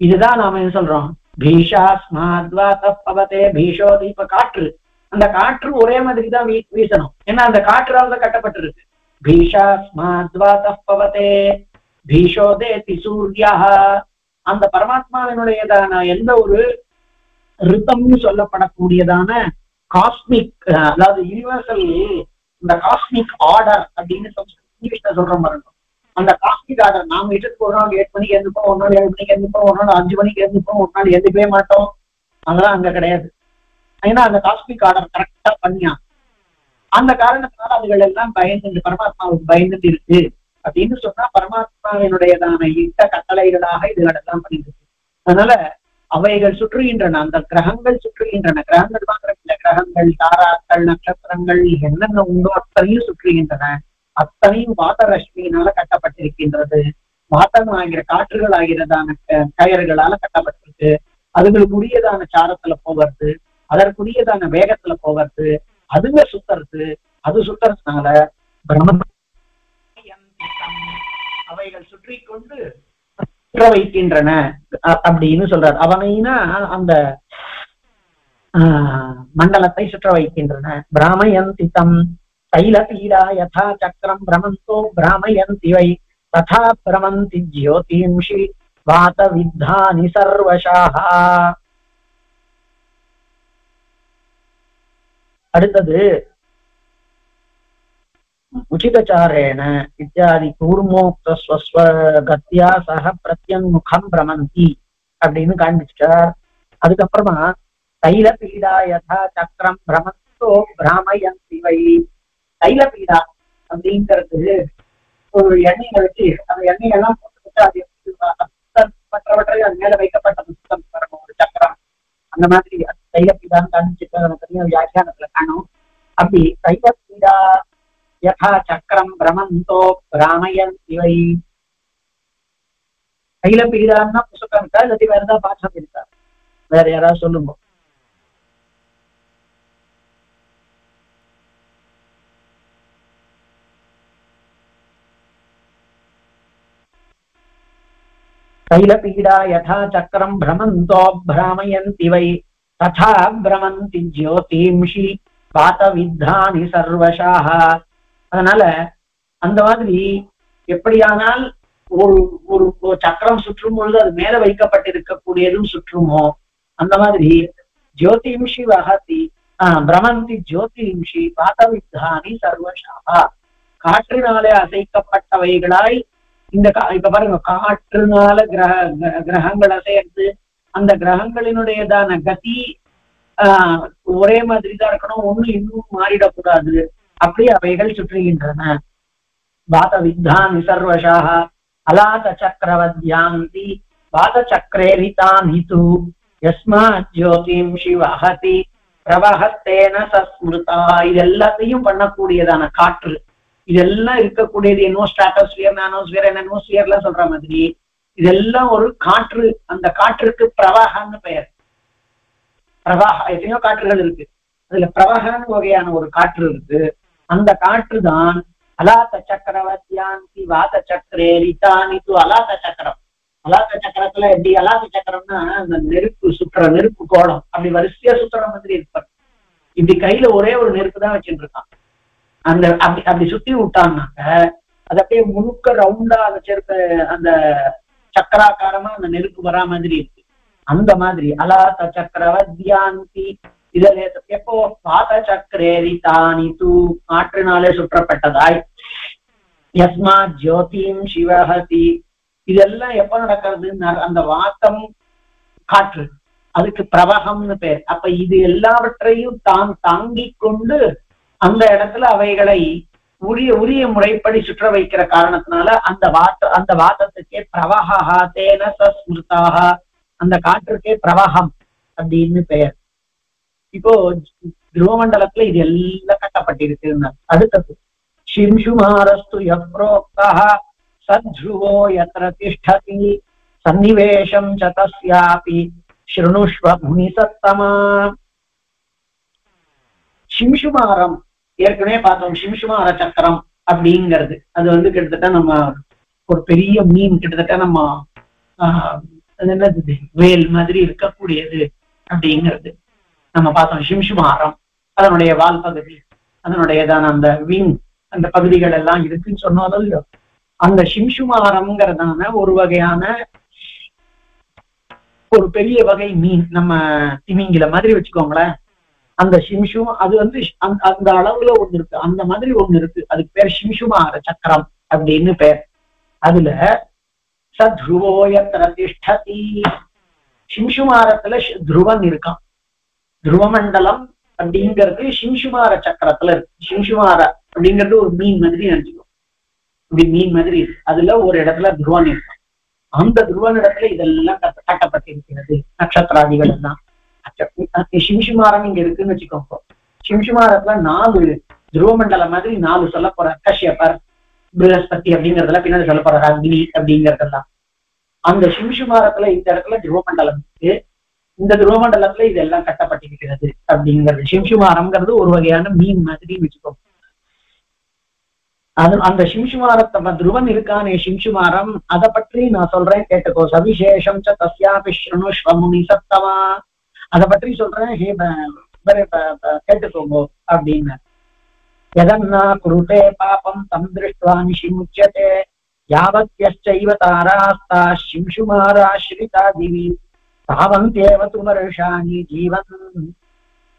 இதுதான் நாம என்ன சொல்றோம், பீஷாஸ்மாத்வாதே பீஷோ தீப. காற்று, அந்த காற்று ஒரே மாதிரி தான் வீசணும், ஏன்னா அந்த காற்றால கட்டப்பட்டிருக்கு. பீஷாஸ்மாத்வாதே பீஷோதேதி சூர்யா. அந்த பரமாத்மாவினுடையதான எந்த ஒரு ரிதம்னு சொல்லப்படக்கூடியதான காஸ்மிக், அதாவது யூனிவர்சல், இந்த காஸ்மிக் ஆர்டர் அப்படின்னு இங்கிலீஷ்ல சொல்ற மாதிரி இருக்கும். அந்த காஸ்மிக் ஆர்டர் நாம இஷ்டத்துக்கு ஒரு நாள் 8 மணிக்கு எழுந்துப்போம், ஒரு நாள் 7 மணிக்கு எழுந்துப்போம், ஒரு நாள் 5 மணிக்கு எழுந்துப்போம், ஒரு நாள் எழுந்துக்கவே மாட்டோம். அதெல்லாம் அங்க கிடையாது. ஏன்னா அந்த காஸ்மிக் ஆர்டர் கரெக்டா பண்ணியா, அந்த காரணத்தினால அதுகள் எல்லாம் பயந்து பரமாத்மாவுக்கு பயந்துட்டு இருக்கு அப்படின்னு சொன்னா பரமாத்மாவினுடையதான இட்ட கட்டளைகளாக இதுகள் எல்லாம் பண்ணிட்டு இருக்கு. அதனால அவைகள் சுற்றுகின்றன, அந்த கிரகங்கள் சுற்றுகின்றன. கிரகங்கள் மாத்திரம் இல்ல, கிரகங்கள், தாராக்கள், நட்சத்திரங்கள் என்னென்ன உண்டோ அத்தனையும் சுற்றுகின்றன. அத்தனையும் வாதரஷ்மியினால கட்டப்பட்டிருக்கின்றது. வாத்தம் ஆகிற காற்றுகள் ஆகிறதான கயர்களால கட்டப்பட்டிருக்கு. அதுகளுக்குரியதான சாரத்துல போகிறது, அதற்குரியதான வேகத்துல போகிறது, அதுங்க சுத்துறது. அது சுத்துறதுனால பிரம்ம அவைகள் சுற்றி கொண்டு சுற்ற வைக்கின்றன அப்படின்னு சொல்றார். அவனைனா அந்த மண்டலத்தை சுற்ற வைக்கின்றன. பிராமயந்திதம் தைலபீடா யதா சக்கரம் பிரமந்தோ பிராமயந்தி வை ததா பிரமந்தி ஜ்யோதிம்ஷி வாத வித்தானி சர்வசாஹ. அடுத்தது உச்சிதச்சாரேண இத்தியாதி கூர்மோக்த ஸ்வஸ்வகத்யா சக பிரத்யன்முகம் பிரமந்தி அப்படின்னு காண்பிச்சார். அதுக்கப்புறமா தைலபீடா யதா சக்கரம் பிரமந்தோ பிராமயந்தி வை. தைலபீடா அப்படிங்கிறது ஒரு எண்ணெயை வச்சு அந்த எண்ணெய் எல்லாம் போட்டுக்கிட்டு அது மற்றவற்றை அது மேல வைக்கப்பட்ட புத்தகம் ஒரு சக்கரம், அந்த மாதிரி தைலபீடான்னு காண்பிச்சுட்டு வியாக்கியானத்துல காணும். அப்படி தைலபீடா யதா சக்கரம் பிரமந்தோ பிராமயந்தி வை. தைலபீடான்னா புத்தகம் இருக்கா, இல்லாட்டி வேற ஏதாவது பாசம் இருக்கா? வேற யாராவது சொல்லுங்க. தைலபீடா யதா சக்கரம் பிரமந்தோ பிராமயந்தி வை ததா பிரமந்தி ஜ்யோதிம்ஷி வாத வித்தானி சர்வசாஹ. அதனால அந்த மாதிரி எப்படியானால் ஒரு ஒரு சக்கரம் சுற்றும் பொழுது அது மேல வைக்கப்பட்டிருக்கக்கூடியதும் சுற்றுமோ, அந்த மாதிரி ஜோதிம்ஷி வகதி பிரமந்தி ஜோதிம்ஷி வாத வித்தானி சர்வசாஹ. காற்றினாலே அசைக்கப்பட்டவைகளாய் இந்த இப்ப பாருங்க, காற்றுனால கிரகங்கள் அசையறது, அந்த கிரகங்களினுடையதான கதி ஒரே மாதிரி தான் இருக்கணும், ஒண்ணு இன்னும் மாறிடக்கூடாது. அப்படி அவைகள் சுற்றுகின்றன. வாத வித்தானி சர்வசாஹ அலாத சக்கரவத்யாந்தி வாத சக்கரேரிதானி து யஸ்மாத் ஜோதிம்ஷி வஹதி பிரவஹத்தேன சஸ்மிருதா. இது எல்லாத்தையும் பண்ணக்கூடியதான காற்று, இதெல்லாம் இருக்கக்கூடியது என்னோ ஸ்ட்ராட்டோஸ்பியர், நானோஸ்பியர், அட்மாஸ்பியர்லாம் சொல்ற மாதிரி இதெல்லாம் ஒரு காற்று. அந்த காற்றுக்கு பிரவாகன்னு பெயர். பிரவாக எத்தனையோ காற்றுகள் இருக்கு, அதுல பிரவாகன்னு வகையான ஒரு காற்று இருக்கு. அந்த காற்று தான் அலாத்த சக்கரவத்யாந்தி வாத சக்கரேரிதானி து. அலாத்த சக்கரம், அலாத்த சக்கரத்துல எப்படி அலாத்த சக்கரம்னா அந்த நெருப்பு சுற்றுற நெருப்பு கோலம் அப்படி வரிசையா சுற்றுற மாதிரி இருப்பார். இப்படி கையில ஒரே ஒரு நெருப்பு தான் வச்சுட்டு இருக்கான். அந்த அப்படி சுத்தி விட்டான்னாக்க அது அப்படியே முழுக்க ரவுண்டா வச்சிருக்க அந்த சக்கராக்காரமா அந்த நெருப்பு வரா மாதிரி இருக்கு. அந்த மாதிரி அலாத்த சக்கரவத்யாந்தி. இதுல எப்போ வாத சக்கரேரிதானி து காற்றினாலே சுற்றப்பட்டதாய் யஸ்மாத் ஜோதிம் சிவஹதி. இதெல்லாம் எப்ப நடக்கிறது? அந்த வாத்தம் காற்று, அதுக்கு பிரவகம்னு பேர். அப்ப இது எல்லாவற்றையும் தான் தாங்கி கொண்டு அந்த இடத்துல அவைகளை உரிய உரிய முறைப்படி சுற்ற வைக்கிற காரணத்தினால அந்த வாதத்துக்கே பிரவாகா தேன சஸ்மிருதாக, அந்த காற்றுக்கே பிரவாகம் அப்படின்னு பெயர். இப்போ துருவமண்டலத்துல இது எல்லாம் கட்டப்பட்டிருக்கு. அடுத்தது சிம்சுமாரஸ்து யப்ரோக்தா சத்ருவோ யத்ர திஷ்டதி சன்னிவேஷம் ச தஸ்யாபி ஸ்ருணுஷ்வ முனி சத்தமா. சிம்சுமாரம் ஏற்கனவே பார்த்தோம். சிம்சுமார சக்கரம் அப்படிங்கிறது அது கிட்டத்தட்ட நம்ம ஒரு பெரிய மீன், கிட்டத்தட்ட நம்ம என்னது வேல் மாதிரி இருக்கக்கூடியது அப்படிங்கிறது நம்ம பார்த்தோம். சிம்சுமாரம் அதனுடைய வால் பகுதி, அதனுடையதான அந்த விங், அந்த பகுதிகள் எல்லாம் இருக்குன்னு சொன்னாலும் இல்லையோ, அந்த சிம்சுமாரம்ங்கிறதான ஒரு வகையான ஒரு பெரிய வகை மீன், நம்ம திமிங்கில மாதிரி வச்சுக்கோங்களேன். அந்த சிம்சும் அது அந்த அளவுல ஒண்ணு இருக்கு, அந்த மாதிரி ஒண்ணு இருக்கு. அதுக்கு பேர் சிம்சுமார சக்கரம் அப்படின்னு பேர். அதுல சத்ருவோயத்ர திஷ்டதி, சிம்சுமாரத்துல துருவன் இருக்கான். துருவமண்டலம் அப்படிங்கிறது சிம்சுமார சக்கரத்துல இருக்கு. சிம்சுமார அப்படிங்கிறது ஒரு மீன் மாதிரி நினைச்சுக்கோ, இப்படி மீன் மாதிரி இருக்கு. அதுல ஒரு இடத்துல துருவன் இருக்கும். அந்த துருவன் இடத்துல இதெல்லாம் கட்டப்பட்டிருக்கிறது, நட்சத்திராதிகள் எல்லாம். சிம்சுமாரம் இங்க இருக்குன்னு வச்சுக்கோங்க. சிம்சுமாரத்துல 4 துருவமண்டலம் மாதிரி 4 சொல்ல போற. கஷ்யபர், பிரகஸ்பதி அப்படிங்கறதெல்லாம் பின்னாடி சொல்ல போற, அக்னி அப்படிங்கறதெல்லாம். அந்த சிம்சுமாரத்துல இந்த இடத்துல துருவமண்டலம் இருக்கு. இந்த துருவமண்டலத்துல இதெல்லாம் கட்டப்பட்டிருக்கிறது அப்படிங்கிறது. சிம்சுமாரம்ங்கிறது ஒரு வகையான மீன் மாதிரி வச்சுக்கோங்க. அந்த சிம்சுமாரத்தை துருவன் இருக்கானே சிம்சுமாரம், அதை பற்றி நான் சொல்றேன் கேட்டுக்கோ. சவிசேஷம் ச தஸ்யாபி ஸ்ருணுஷ்வ முனி சத்தமா, அதை பற்றி சொல்றேன், கேட்டுக்கோங்க அப்படின்னு. யதன்னா குருதே பாபம் தம் திருஷ்ட்வா நிஷிமுச்யதே யாவத்யஸ்சைவ தாராஸ்தா சிம்சுமாராஸ்ரிதா திவி தாவந்தேவ து வருஷாணி ஜீவன்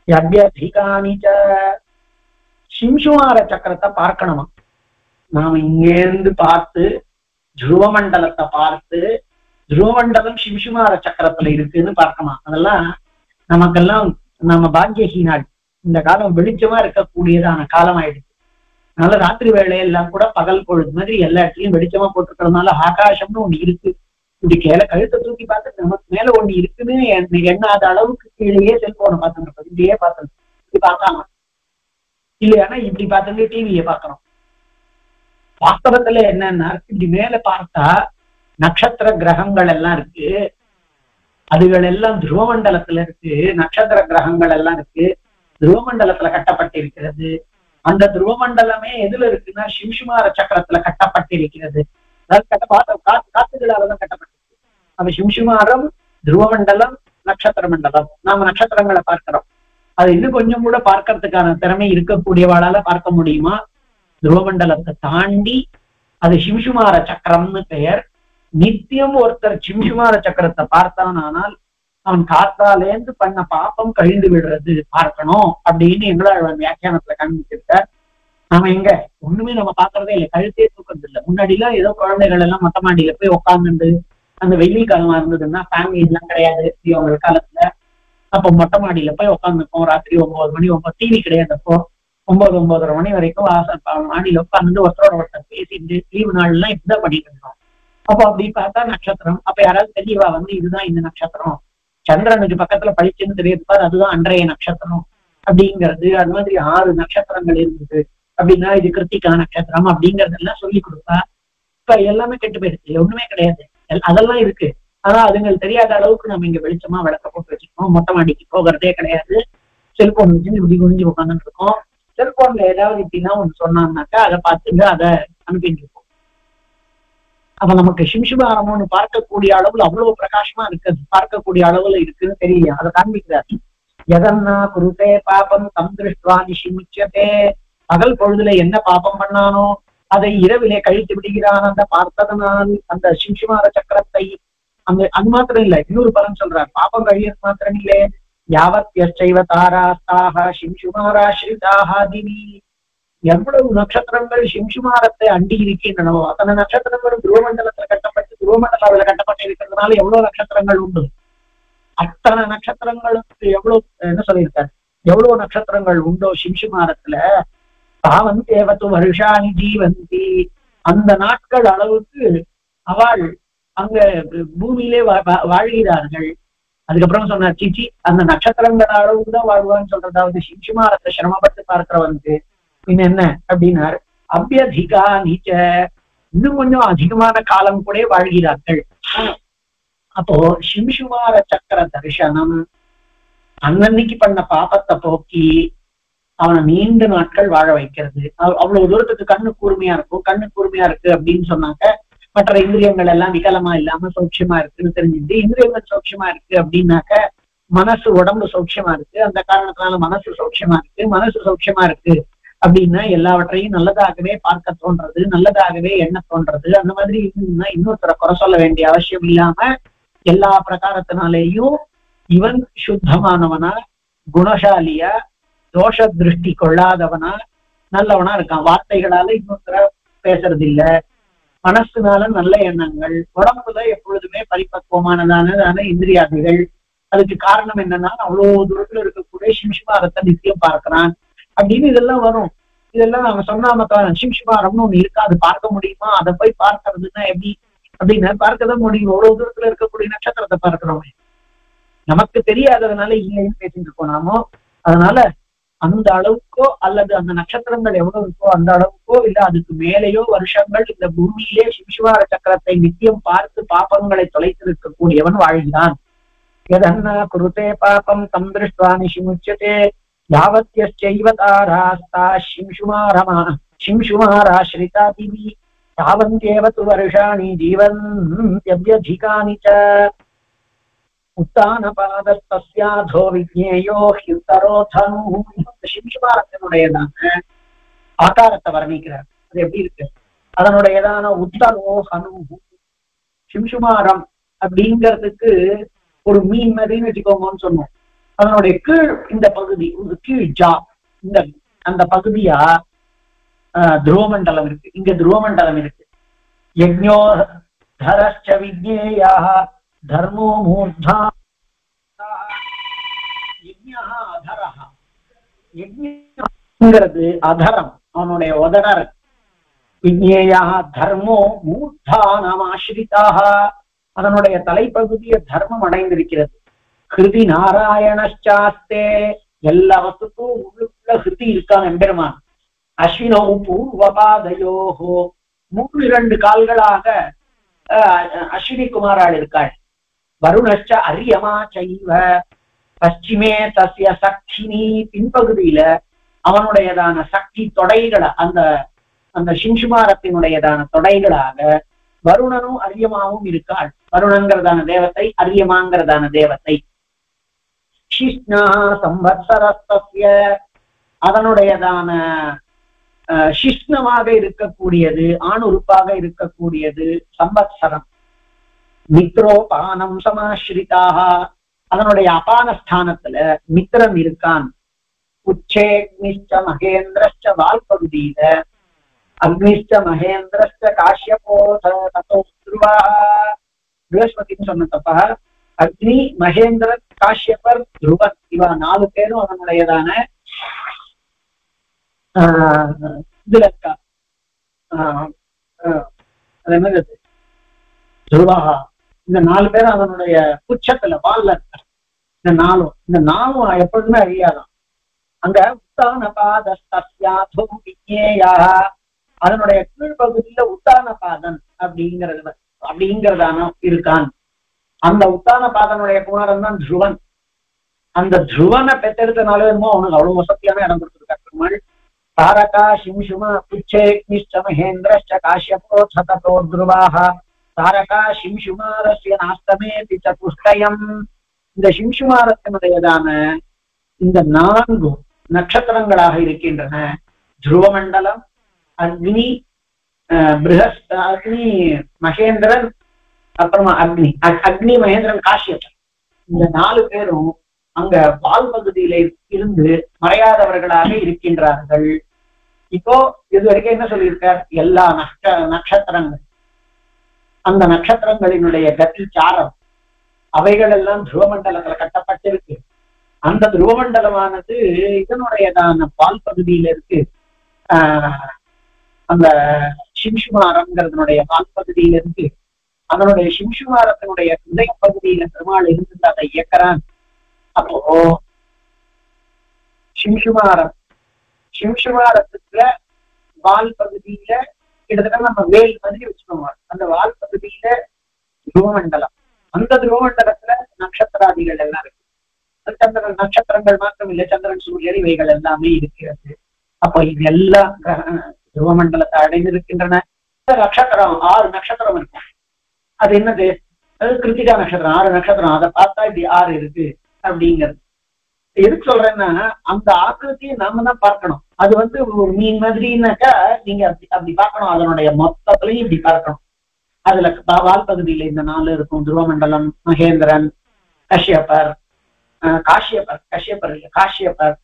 யத்யதிகானி ச. சிம்சுமார சக்கரத்தை பார்க்கணுமா? நாம இங்கேருந்து பார்த்து துருவமண்டலத்தை பார்த்து, துருவமண்டலம் சிம்சுமார சக்கரத்துல இருக்குன்னு பார்க்கணும். அதெல்லாம் நமக்கெல்லாம் நம்ம பாக்கியஹீனாள். இந்த காலம் வெளிச்சமா இருக்கக்கூடியதான காலம் ஆயிடுச்சு. அதனால ராத்திரி வேலையெல்லாம் கூட பகல் பொழுது மாதிரி எல்லா இடத்துலயும் வெளிச்சமா போட்டுருக்கிறதுனால ஆகாசம்னு ஒண்ணு இருக்கு. இப்படி கழுத்தை தூக்கி பார்த்துட்டு நமக்கு மேல ஒண்ணு இருக்குன்னு எண்ணாத அளவுக்கு கீழேயே செல்போனை பார்த்துட்டு இப்படியே பார்த்து இப்படி பார்க்காம இல்லையானா இப்படி பார்த்துட்டு டிவியை பார்க்கறோம். வாஸ்தவத்துல என்னன்னா, இப்படி மேல பார்த்தா நட்சத்திர கிரகங்கள் எல்லாம் இருக்கு. அதுகள் எல்லாம் துருவமண்டலத்துல இருக்கு. நட்சத்திர கிரகங்கள் எல்லாம் இருக்கு, துருவமண்டலத்துல கட்டப்பட்டிருக்கிறது. அந்த துருவமண்டலமே எதுல இருக்குன்னா சிம்சுமார சக்கரத்துல கட்டப்பட்டிருக்கிறது. காத்துகளாலதான் கட்டப்பட்டிருக்கு. அந்த சிம்சுமாரம், துருவமண்டலம், நட்சத்திர மண்டலம். நாம நட்சத்திரங்களை பார்க்கிறோம். அது இன்னும் கொஞ்சம் கூட பார்க்கறதுக்கான திறமை இருக்கக்கூடியவாளால பார்க்க முடியுமா? துருவமண்டலத்தை தாண்டி அது சிம்சுமார சக்கரம்னு பெயர். நித்தியம் ஒருத்தர் சிம்சுமார சக்கரத்தை பார்த்தானால் அவன் காத்தாலேந்து பண்ண பாப்பம் கழிந்து விடுறது பார்க்கணும் அப்படின்னு எங்களால் வியாக்கியானத்துல காண்பிச்சிருக்கார். நாம எங்க ஒண்ணுமே நம்ம பாக்குறதே இல்லை, கழுத்தே தூக்குறது இல்லை. முன்னாடி எல்லாம் ஏதோ குழந்தைகள் எல்லாம் மொட்டை மாடியில போய் உட்காந்துட்டு, அந்த வெயில் காலமா இருந்ததுன்னா ஃபேமிலி எல்லாம் கிடையாது அவங்க காலத்துல, அப்போ மொட்டை மாடியில போய் உட்காந்துருப்போம். ராத்திரி 9 மணி, டிவி கிடையாது அப்போ, 9-9:30 மணி வரைக்கும் மாடியில உட்காந்து ஒருத்தர் பேசிட்டு லீவு நாள் எல்லாம் இப்படிதான் பண்ணிட்டு இருந்தோம். அப்போ அப்படி பார்த்தா நட்சத்திரம், அப்ப யாராவது தெளிவா இதுதான் இந்த நட்சத்திரம், சந்திரனுக்கு பக்கத்துல பளிச்சுன்னு தெரியுது, அதுதான் அன்றைய நட்சத்திரம் அப்படிங்கிறது. அது மாதிரி 6 நட்சத்திரங்கள் இருந்தது அப்படின்னா இது கிருத்திகா நட்சத்திரம் அப்படிங்கறதெல்லாம் சொல்லி கொடுப்பா. இப்ப எல்லாமே கெட்டு போயிடுச்சு, ஒண்ணுமே கிடையாது. அதெல்லாம் இருக்கு, ஆனா அதுங்களுக்கு தெரியாத அளவுக்கு நம்ம இங்க வெளிச்சமா விளக்க போட்டு வச்சுக்கோம். மொட்டை மாடிக்கு போகிறதே கிடையாது. செல்போன் வச்சு இப்படி குனிஞ்சு உட்காந்துட்டு இருக்கோம். செல்போன்ல ஏதாவது இப்படின்னா ஒண்ணு சொன்னாங்கனாக்கா அதை பார்த்துட்டு அதை அனுப்பிட்டு இருக்கோம். அப்ப நமக்கு சிம்சுமாரம்னு பார்க்கக்கூடிய அளவுல அவ்வளவு பிரகாசமா இருக்குது, பார்க்கக்கூடிய அளவுல இருக்குன்னு தெரியல. அதை காண்பிக்கிறார். எதன்னா குருதே பாபம் தம் திருஷ்ட்வா நிஷிமுச்யதே. பகல் பொழுதுல என்ன பாபம் பண்ணானோ அதை இரவிலே கழித்து விடுகிறான் அந்த பார்த்ததனால் அந்த சிம்சுமார சக்கரத்தை. அது மாத்திரம் இல்ல, இன்னொரு பலன் சொல்றார். பாபம் கழியது மாத்திரம் இல்லே, யாவத்யஸ்சைவ தாராஸ்தாக சிம்சுமாராஸ்ரிதாக திவி. எவ்வளவு நட்சத்திரங்கள் சிம்சுமாரத்தை அண்டி இருக்கின்றனவோ அத்தனை நட்சத்திரங்களும் துருவமண்டலத்துல கட்டப்பட்டு துருவமண்டல கட்டப்பட்டு இருக்கிறதுனால எவ்வளவு நட்சத்திரங்கள் உண்டு. அத்தனை நட்சத்திரங்களுக்கு எவ்வளவு என்ன சொல்லியிருக்காரு, எவ்வளவு நட்சத்திரங்கள் உண்டோ சிம்சுமாரத்துல தாவந்தேவது வருஷாணி ஜீவந்தி. அந்த நாட்கள் அளவுக்கு அவள் அங்க பூமியிலே வாழ்கிறார்கள். அதுக்கப்புறம் சொன்னார் சிச்சி அந்த நட்சத்திரங்கள் அளவுக்கு தான் வாழ்வான்னு சொல்றதாவது சிம்சுமாரத்தை சிரமப்பட்டு பார்க்கிறவனுக்கு பின் என்ன அப்படின்னார். அபியதிகா நீச்ச, இன்னும் கொஞ்சம் அதிகமான காலம் கூட வாழ்கிறார்கள். அப்போ சிம்சுமார சக்கர தரிசனம் அன்னன்னைக்கு பண்ண பாபத்தை போக்கி அவனை நீண்ட நாட்கள் வாழ வைக்கிறது. அவ்வளவு தூரத்துக்கு கண்ணு கூர்மையா இருக்கும். கண்ணு கூர்மையா இருக்கு அப்படின்னு சொன்னாக்க மற்ற இந்திரியங்கள் எல்லாம் விகலமா இல்லாம சௌட்சியமா இருக்குன்னு தெரிஞ்சுட்டு, இந்திரியங்கள் சௌட்சியமா இருக்கு அப்படின்னாக்க மனசு உடம்பு சௌட்சியமா இருக்கு. அந்த காரணத்தினால மனசு சௌட்சியமா இருக்கு. மனசு சௌட்சியமா இருக்கு அப்படின்னா எல்லாவற்றையும் நல்லதாகவே பார்க்க தோன்றது, நல்லதாகவே எண்ண தோன்றது. அந்த மாதிரி இன்னொருத்தரை குறை சொல்ல வேண்டிய அவசியம் இல்லாம எல்லா பிரகாரத்தினாலேயும் இவன் சுத்தமானவனா, குணசாலியா, தோஷ திருஷ்டி கொள்ளாதவனா, நல்லவனா இருக்கான். வார்த்தைகளால இன்னொருத்தர பேசுறது இல்ல, மனசுனால நல்ல எண்ணங்கள், உடம்புல எப்பொழுதுமே பரிபக்குவமானதான இந்திரியாதிகள். அதுக்கு காரணம் என்னன்னா அவ்வளவு தூரத்துல இருக்கக்கூடிய சிம்சுமாரத்தை நித்தியம் பார்க்கிறான் அப்படின்னு இதெல்லாம் வரும். இதெல்லாம் நாங்க சொன்னாம சிம்சுமாரம்னு ஒண்ணு இருக்கா, அது பார்க்க முடியுமா, அதை போய் பார்க்கறதுன்னா எப்படி அப்படின்னு பார்க்கதான் முடியும். அவ்வளவு தூரத்துல இருக்கக்கூடிய நட்சத்திரத்தை பார்க்கிறோம். நமக்கு தெரியாததுனால இல்லைன்னு பேசிட்டு இருக்கோம் நாமோ. அதனால அந்த அளவுக்கோ அல்லது அந்த நட்சத்திரங்கள் எவ்வளவு இருக்கோ அந்த அளவுக்கோ இல்ல அதுக்கு மேலேயோ வருஷங்கள் இந்த பூமியிலே சிம்சுமார சக்கரத்தை நித்தியம் பார்த்து பாபங்களை தொலைத்திருக்கக்கூடியவன் வாழ்கிறான். எதன்னா குருதே பாபம் தம் திருஷ்டுவா நிஷிமுச்யதே யாவத்யஸ்சைவ தாராஸ்தா சிம்சுமாராஸ்ரிதா திவி தாவந்தேவ து வருஷாணி ஜீவந்த்யப்யதிகானி ச உத்தானபாதஸ்தஸ்யாதோ விஜ்ஞேயோ ஹியுத்தரோதனு. சிம்சுமாரத்தினுடையதான ஆகாரத்தை வர்ணிக்கிறார். அது எப்படி இருக்கு? அதனுடையதான உத்தரோஹனு. சிம்சுமாரம் அப்படிங்கிறதுக்கு ஒரு மீன் மாதிரின்னு வச்சுக்கோங்கன்னு சொன்னோம். அதனுடைய கீழ் இந்த பகுதி கீழ் ஜா இந்த அந்த பகுதியா துருவமண்டலம் இருக்கு. இங்க துருவமண்டலம் இருக்கு. யஜ்ஞோ தரஸ்ச விஜ்ஞேயா தர்மோ மூர்தா அதரஹ. யஜ்ஞங்கிறது அதரம், அவனுடைய உதடர். விஜ்ஞேயா தர்மோ மூர்தானாம் ஆஸ்ரிதாக, அதனுடைய தலைப்பகுதிய தர்மம் அடைந்திருக்கிறது. ஹிருதி நாராயணாஸ்தே, எல்லாவற்றுக்கும் உள்ளுக்குள்ள ஹிருதி இருக்கான் எம்பெருமான். அஸ்வினோ பூர்வபாதையோஹோ, 2 கால்களாக அஸ்வினி குமாரால் இருக்காள். வருணச்ச அரியமா சைவ பশ্চিமே தஸ்ய சக்தினி, பின்பகுதியில அவனுடையதான சக்தி தொடைகளை அந்த அந்த சிம்சுமாரத்தினுடையதான தொடைகளாக வருணனும் அரியமாவும் இருக்காள். வருணங்கிறதான தேவத்தை, அரியமாங்கிறதான தேவத்தை. ஷிஷ்ணா சம்வத்சரஸ்தஸ்ய, அதனுடையதான சிஷ்ணமாக இருக்கக்கூடியது, ஆணுறுப்பாக இருக்கக்கூடியது சம்வத்சரம். மித்ரோபானம் சமாஸ்ரிதாக, அதனுடைய அபானஸ்தானத்துல மித்திரன் இருக்கான். உச்சேக்னிஷ்ட மகேந்திரஷ்ட, வால் பகுதியில அக்னிஷ்ட மகேந்திரஷ்ட காஷ்யபோத ததோ துருவா. ப்ரஹஸ்பதினு சொன்ன தப்பா, அக்னி, மகேந்திரன், காஷ்யபர், துருவன், இவா 4 பேரும் அதனுடையதான இதுல இருக்கா. அதே மாதிரி துருவாகா, இந்த 4 பேரும் அதனுடைய உச்சத்துல வால்ல இருக்க. இந்த நாளும் எப்பொழுதுமே அழியாதான். அங்க உத்தானபாதஸ்தஸ்யாதோ விஜ்ஞேயா, அதனுடைய கீழ்பகுதியில உத்தானபாதன் அப்படிங்கிறதான இருக்கான். அந்த உத்தானபாதனுடைய குமாரன் தான் துருவன். அந்த துருவனை பெற்றெடுத்தனால என்னமோ அவனுக்கு அவ்வளவு வசதியான இடம் கொடுத்துருக்காரு பெருமாள். தாரகா சிம்சுமா புச்சேக்னிஷ்ட மகேந்திரஷ்ட காஷ்யபோ ததோ துருவாஹ தாரகா சிம்சுமாரஸ்ய நாஸ்தமேதி சதுஷ்டயம். இந்த சிம்சுமாரத்தினுடையதான இந்த 4 நட்சத்திரங்களாக இருக்கின்றன. துருவமண்டலம், அக்னி, அக்னி மகேந்திரன், அப்புறமா அக்னி மகேந்திரன், காஷ்யபன். இந்த 4 பேரும் அங்க பால் பகுதியில இருந்து மறையாதவர்களாக இருக்கின்றார்கள். இப்போ இது வரைக்கும் என்ன சொல்லியிருக்கார்? எல்லா நட்சத்திரங்கள், அந்த நட்சத்திரங்களினுடைய கதி சாரம் அவைகள் எல்லாம் துருவமண்டலத்துல கட்டப்பட்டிருக்கு. அந்த துருவமண்டலமானது இதனுடையதான பால் பகுதியில இருக்கு. அந்த சிம்சுமாரம்ங்கிறதுனுடைய வால்பகுதியிலிருந்து அதனுடைய சிம்சுமாரத்தினுடைய ஹிருதய பகுதியில பெருமாள் இருந்து அதை இயக்கிறான். அப்போ சிம்சுமாரத்துக்குள்ள வால் பகுதியில கிட்டத்தட்ட நம்ம வேல் மாதிரி வச்சுக்கோங்க. அந்த வால் பகுதியில துருவமண்டலம், அந்த துருவமண்டலத்துல நட்சத்திராதிகள் எல்லாம் இருக்கு. சந்திரன் நட்சத்திரங்கள் மாத்திரம் இல்லை, சந்திரன் சூரியன் இவைகள் எல்லாமே இருக்கிறது. அப்போ இது எல்லாம் துருவமண்டலத்தை அடைந்திருக்கின்றன. நட்சத்திரம் 6 நட்சத்திரம் இருக்கும். அது என்னது? அது கிருத்திகா நட்சத்திரம் 6 நட்சத்திரம். அதை பார்த்தா இப்படி 6 இருக்கு அப்படிங்கிறது. எதுக்கு சொல்றேன்னா அந்த ஆக்கிருத்தியை நாம தான் பார்க்கணும். அது ஒரு மீன் மாதிரினாக்கா நீங்க அப்படி பார்க்கணும். அதனுடைய மொத்தத்திலையும் இப்படி பார்க்கணும். அதுல வால் பகுதியில இந்த 4 இருக்கும். துருவமண்டலம், மகேந்திரன், கஷ்யப்பர், காஷ்யப்பர்,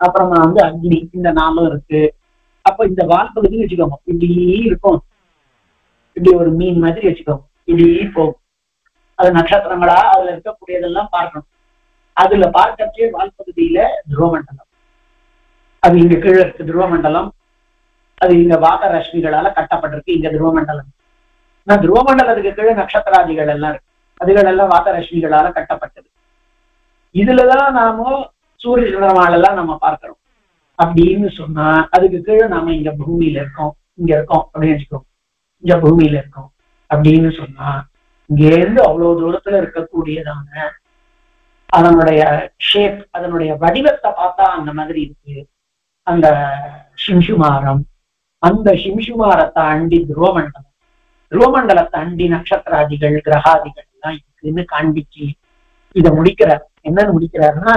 அப்புறமா அக்னி, இந்த 4 இருக்கு. அப்ப இந்த வால் பகுதி வச்சுக்கோங்க, இப்படி இருக்கும். இப்படி ஒரு மீன் மாதிரி வச்சுக்கோங்க, இப்படி போகும். அது நட்சத்திரங்களா அதுல இருக்கக்கூடியதெல்லாம் பார்க்கணும். அதுல பார்க்கறதே வால் பகுதியில துருவமண்டலம். அது இங்க கீழே இருக்கு துருவமண்டலம். அது இங்க வாத ரஷ்மிகளால கட்டப்பட்டிருக்கு. இங்க துருவமண்டலம். துருவமண்டலத்துக்கு கீழே நட்சத்திராதிகள் எல்லாம் இருக்கு. அதுகள் எல்லாம் வாத ரஷ்மிகளால கட்டப்பட்டது. இதுலதான் நாம சூரிய சந்திரமாலெல்லாம் நம்ம பார்க்கிறோம். அப்படின்னு சொன்னா அதுக்கு கீழே நாம இங்க பூமியில இருக்கோம், இங்க இருக்கோம் அப்படின்னு வச்சுக்கோம். இங்க பூமியில இருக்கோம் அப்படின்னு சொன்னா இங்க இருந்து அவ்வளவு தூரத்துல இருக்கக்கூடியதான அதனுடைய ஷேப், அதனுடைய வடிவத்தை பார்த்தா அந்த மாதிரி இருக்கு அந்த சிம்சுமாரம். அந்த சிம்சுமாரத்தை அண்டி துருவமண்டலம், துருவமண்டலத்தை அண்டி நட்சத்திராதிகள் கிரகாதிகள் எல்லாம் இருக்குன்னு காண்பிச்சு இத முடிக்கிறார். என்னன்னு முடிக்கிறாருன்னா,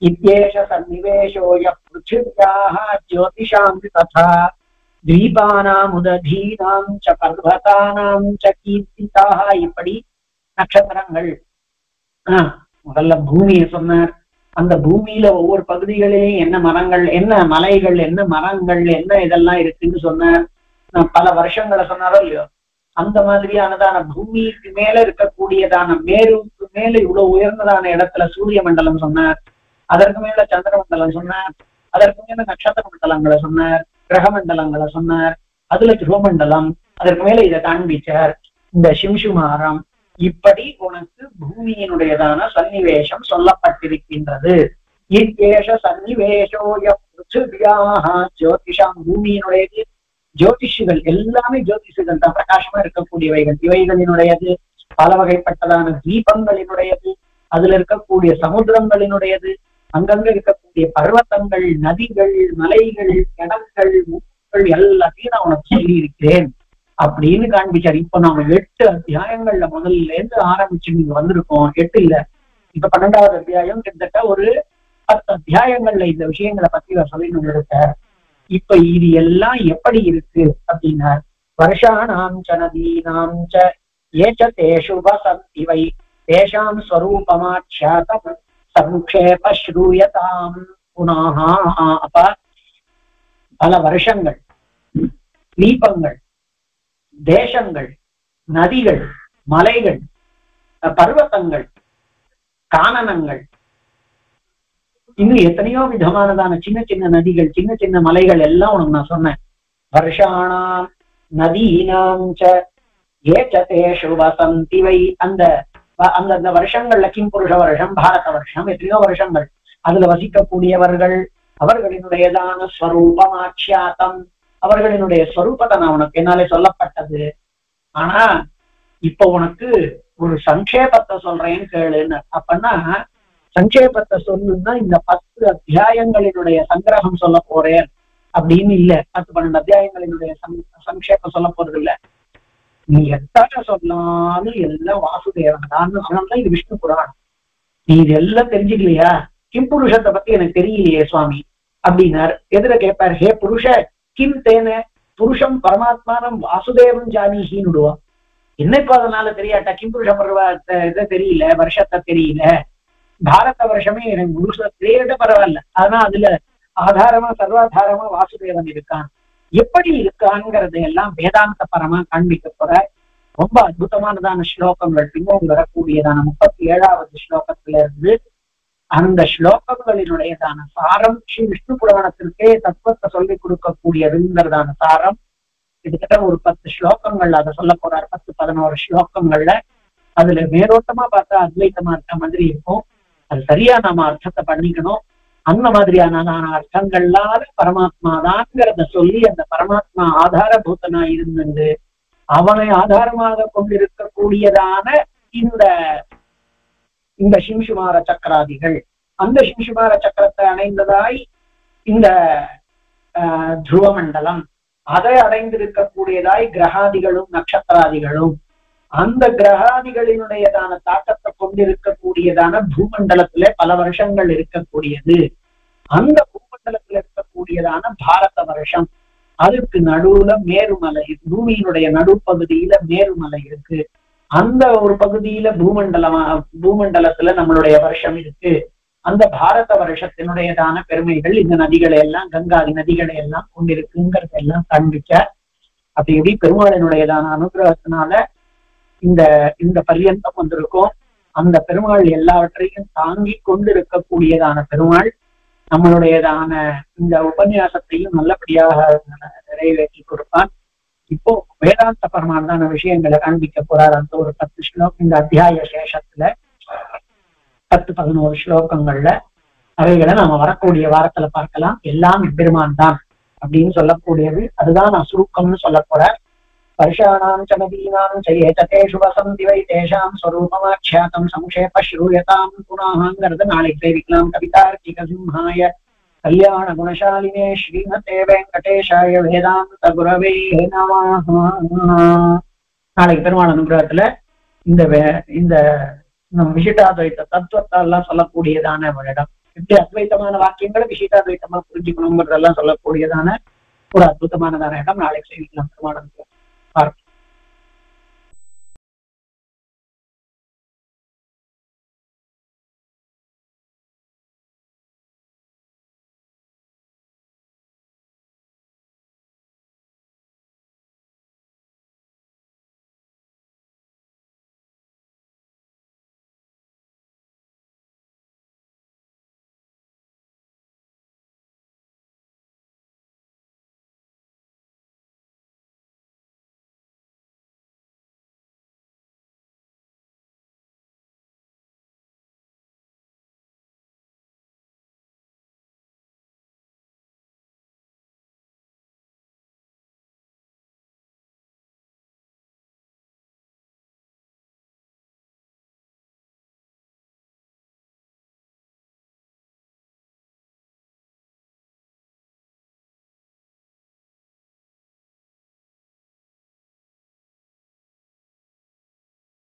இத்யேஷ சன்னிவேஷோய பிருத்திவ்யாஹ ஜோதிஷாம் ததா தீபானாம் உததீனாம் ச பர்வதானாம் ச கீர்த்திதாஹ. இப்படி நட்சத்திரங்கள், முதல்ல பூமியை சொன்னார். அந்த பூமியில ஒவ்வொரு பகுதிகளிலும் என்ன மரங்கள், என்ன மலைகள், என்ன மரங்கள், என்ன இதெல்லாம் இருக்குன்னு சொன்னார். பல வருஷங்களை சொன்னாரோ இல்லையோ, அந்த மாதிரியானதான பூமிக்கு மேல இருக்கக்கூடியதான மேருக்கு மேல இவ்வளவு உயர்ந்ததான இடத்துல சூரிய மண்டலம் சொன்னார். அதற்கு மேல சந்திர மண்டலம் சொன்னார். அதற்கு மேல நட்சத்திர மண்டலங்களை சொன்னார், கிரக மண்டலங்களை சொன்னார். அதுல துருவமண்டலம், அதற்கு மேல இதை காண்பிச்சார். இந்த சிம்சுமாரம். இப்படி உனக்கு பூமியினுடையதான சன்னிவேஷம் சொல்லப்பட்டிருக்கின்றது. இத்யேஷ சன்னிவேஷோய பிருத்திவ்யாஹ ஜோதிஷாம். பூமியினுடையது ஜோதிஷிகள் எல்லாமே ஜோதிஷிகள் தான், பிரகாசமா இருக்கக்கூடியவைகள். இவைகளினுடையது பல வகைப்பட்டதான தீபங்களினுடையது, அதுல இருக்கக்கூடிய சமுத்திரங்களினுடையது, அங்கங்க இருக்கக்கூடிய பர்வத்தங்கள், நதிகள், மலைகள், கடல்கள், முட்கள் எல்லாத்தையும் நான் உனக்கு சொல்லி இருக்கிறேன் அப்படின்னு காண்பிச்சார். இப்ப நாம 8 அத்தியாயங்கள்ல முதல்ல இருந்து ஆரம்பிச்சு நீங்க வந்திருக்கோம். 8 இல்ல, இப்ப 12வது அத்தியாயம். கிட்டத்தட்ட ஒரு 10 அத்தியாயங்கள்ல இந்த விஷயங்களை பத்தி சொல்லிட்டு இருக்கார். இப்ப இது எல்லாம் எப்படி இருக்கு அப்படின்னா, வருஷாணாம் ச நதீனாம் ச ஏச்ச தேஷு வசந்தி வை தேஷாம் ஸ்வரூபமாச்சாத சங்கேப ஸ்ரூயதாம் புனஹ. அப்ப பல வருஷங்கள், தீபங்கள், தேசங்கள், நதிகள், மலைகள், பர்வத்தங்கள், கானனங்கள், இன்னும் எத்தனையோ விதமானதான சின்ன சின்ன நதிகள், சின்ன சின்ன மலைகள் எல்லாம் உனக்கு நான் சொன்னேன். வருஷாணாம் நதீனாம் ச ஏச்ச தேஷு வசந்தி வை. அந்த அந்த வருஷங்கள்ல கிம் புருஷ வருஷம், பாரத வருஷம், எத்தனையோ வருஷங்கள். அதுல வசிக்கக்கூடியவர்கள், அவர்களினுடையதான ஸ்வரூபமாட்சியாத்தம், அவர்களினுடைய ஸ்வரூபத்தை நான் உனக்கு என்னாலே சொல்லப்பட்டது. ஆனா இப்ப உனக்கு ஒரு சங்கேபத்தை சொல்றேன்னு கேளுன்னு. அப்பன்னா சங்கேபத்தை சொல்லுன்னா இந்த 10 அத்தியாயங்களினுடைய சங்கிரகம் சொல்ல போறேன் அப்படின்னு இல்ல. 10-12 அத்தியாயங்களினுடைய சங்கேபம் சொல்ல போறது இல்ல. நீ எத்தனை சொன்னாலும் எல்லாம் வாசுதேவன் தான். அதனாலதான் இது விஷ்ணு புராணம். நீ இதெல்லாம் தெரிஞ்சுக்கலையா? கிம் புருஷத்தை பத்தி எனக்கு தெரியலையே சுவாமி அப்படின்னாரு. எதிர கேட்பாரு, ஹே புருஷ கிம் தேன புருஷம் பரமாத்மானம் வாசுதேவன் ஜானிஹின்னு விடுவான். என்ன இப்ப அதனால தெரியாட்டா? கிம் புருஷ பருவத்தை இதை தெரியல, வருஷத்தை தெரியல, பாரத வருஷமே எனக்கு முழுச பரவாயில்ல. ஆனா அதுல ஆதாரமா சர்வாதாரமா வாசுதேவன் இருக்கான். எப்படி இருக்கான்ங்கிறது எல்லாம் வேதாந்த பரமா காண்பிக்க போற ரொம்ப அற்புதமானதான ஸ்லோகங்கள் பின்னாடி வரக்கூடியதான 37வது ஸ்லோகத்துல இருந்து அந்த ஸ்லோகங்களினுடையதான சாரம் ஸ்ரீ விஷ்ணு புராணத்திற்கே தத்துவத்தை சொல்லிக் கொடுக்கக்கூடியதுங்கிறதான சாரம். கிட்டத்தட்ட ஒரு 10 ஸ்லோகங்கள் அதை சொல்ல போறார். 10-11 ஸ்லோகங்கள்ல அதுல மேலோட்டமா பார்த்தா அத்வைத்தமா இருக்க மாதிரி இருக்கும். அது சரியா நாம அர்த்தத்தை பண்ணிக்கணும். அந்த மாதிரியான அர்த்தங்கள்லாத பரமாத்மா தான்ங்கிறத சொல்லி அந்த பரமாத்மா ஆதாரபூதனா இருந்து அவனை ஆதாரமாக கொண்டிருக்கக்கூடியதான இந்த சிம்சுமார சக்கராதிகள், அந்த சிம்சுமார சக்கரத்தை அடைந்ததாய் இந்த துருவமண்டலம், அதை அடைந்திருக்கக்கூடியதாய் கிரகாதிகளும் நட்சத்திராதிகளும், அந்த கிரகாதிகளினுடையதான தாக்கத்தை கொண்டிருக்கக்கூடியதான பூமண்டலத்துல பல வருஷங்கள் இருக்கக்கூடியது. அந்த பூமண்டலத்துல இருக்கக்கூடியதான பாரத வருஷம், அதுக்கு நடுவுல மேருமலை, பூமியினுடைய நடுப்பகுதியில மேருமலை இருக்கு. அந்த ஒரு பகுதியில பூமண்டலத்துல நம்மளுடைய வருஷம் இருக்கு. அந்த பாரத வருஷத்தினுடையதான பெருமைகள் இந்த நதிகளை எல்லாம், கங்காதி நதிகளை எல்லாம் கொண்டிருக்குங்கிறத எல்லாம் காண்பிச்சார். அப்படி எப்படி பெருமாளினுடையதான அனுகிரகத்தினால இந்த பரியந்தம் வந்திருக்கும். அந்த பெருமாள் எல்லாவற்றையும் தாங்கி கொண்டு இருக்கக்கூடியதான பெருமாள் நம்மளுடையதான இந்த உபன்யாசத்தையும் நல்லபடியாக நிறைவேற்றி கொடுப்பான். இப்போ வேதாந்த பரமானதான விஷயங்களை காண்பிக்க போறார். அந்த ஒரு 10 ஸ்லோகம் இந்த அத்தியாய சேஷத்துல 10-11 ஸ்லோகங்கள்ல அவைகளை நாம வரக்கூடிய வாரத்துல பார்க்கலாம். எல்லாம் பெருமான் தான் அப்படின்னு சொல்லக்கூடியது. அதுதான் அசுருக்கம்னு சொல்ல போறார். வருஷாணாம் ச நதீனாம் ச ஏததேஷு வசந்தி வை தேஷாம் ஸ்வரூபமாख्यातம் சம்ஷேப ஸ்ரூயதாம் புனஹங்கிறத நாளைக்கு சேவிக்கலாம். கவிதார்க்கிக சிம்ஹாய கல்யாண குணசாலினே ஸ்ரீமதே வெங்கடேஷாய வேதாந்த குரவே நமஹ. நாளைக்கு பெருமாள் அனுகிரகத்துல இந்த நம் விசிட்டாத்வைத்த தத்துவத்தை எல்லாம் சொல்லக்கூடியதான இடம், எப்படி அத்வைத்தமான வாக்கியங்களை விசிட்டாத்வைத்தமா புரிஞ்சுக்கணுங்கிறதெல்லாம் சொல்லக்கூடியதான ஒரு அற்புதமானதான இடம் நாளைக்கு சேவிக்கலாம் பெருமாள்.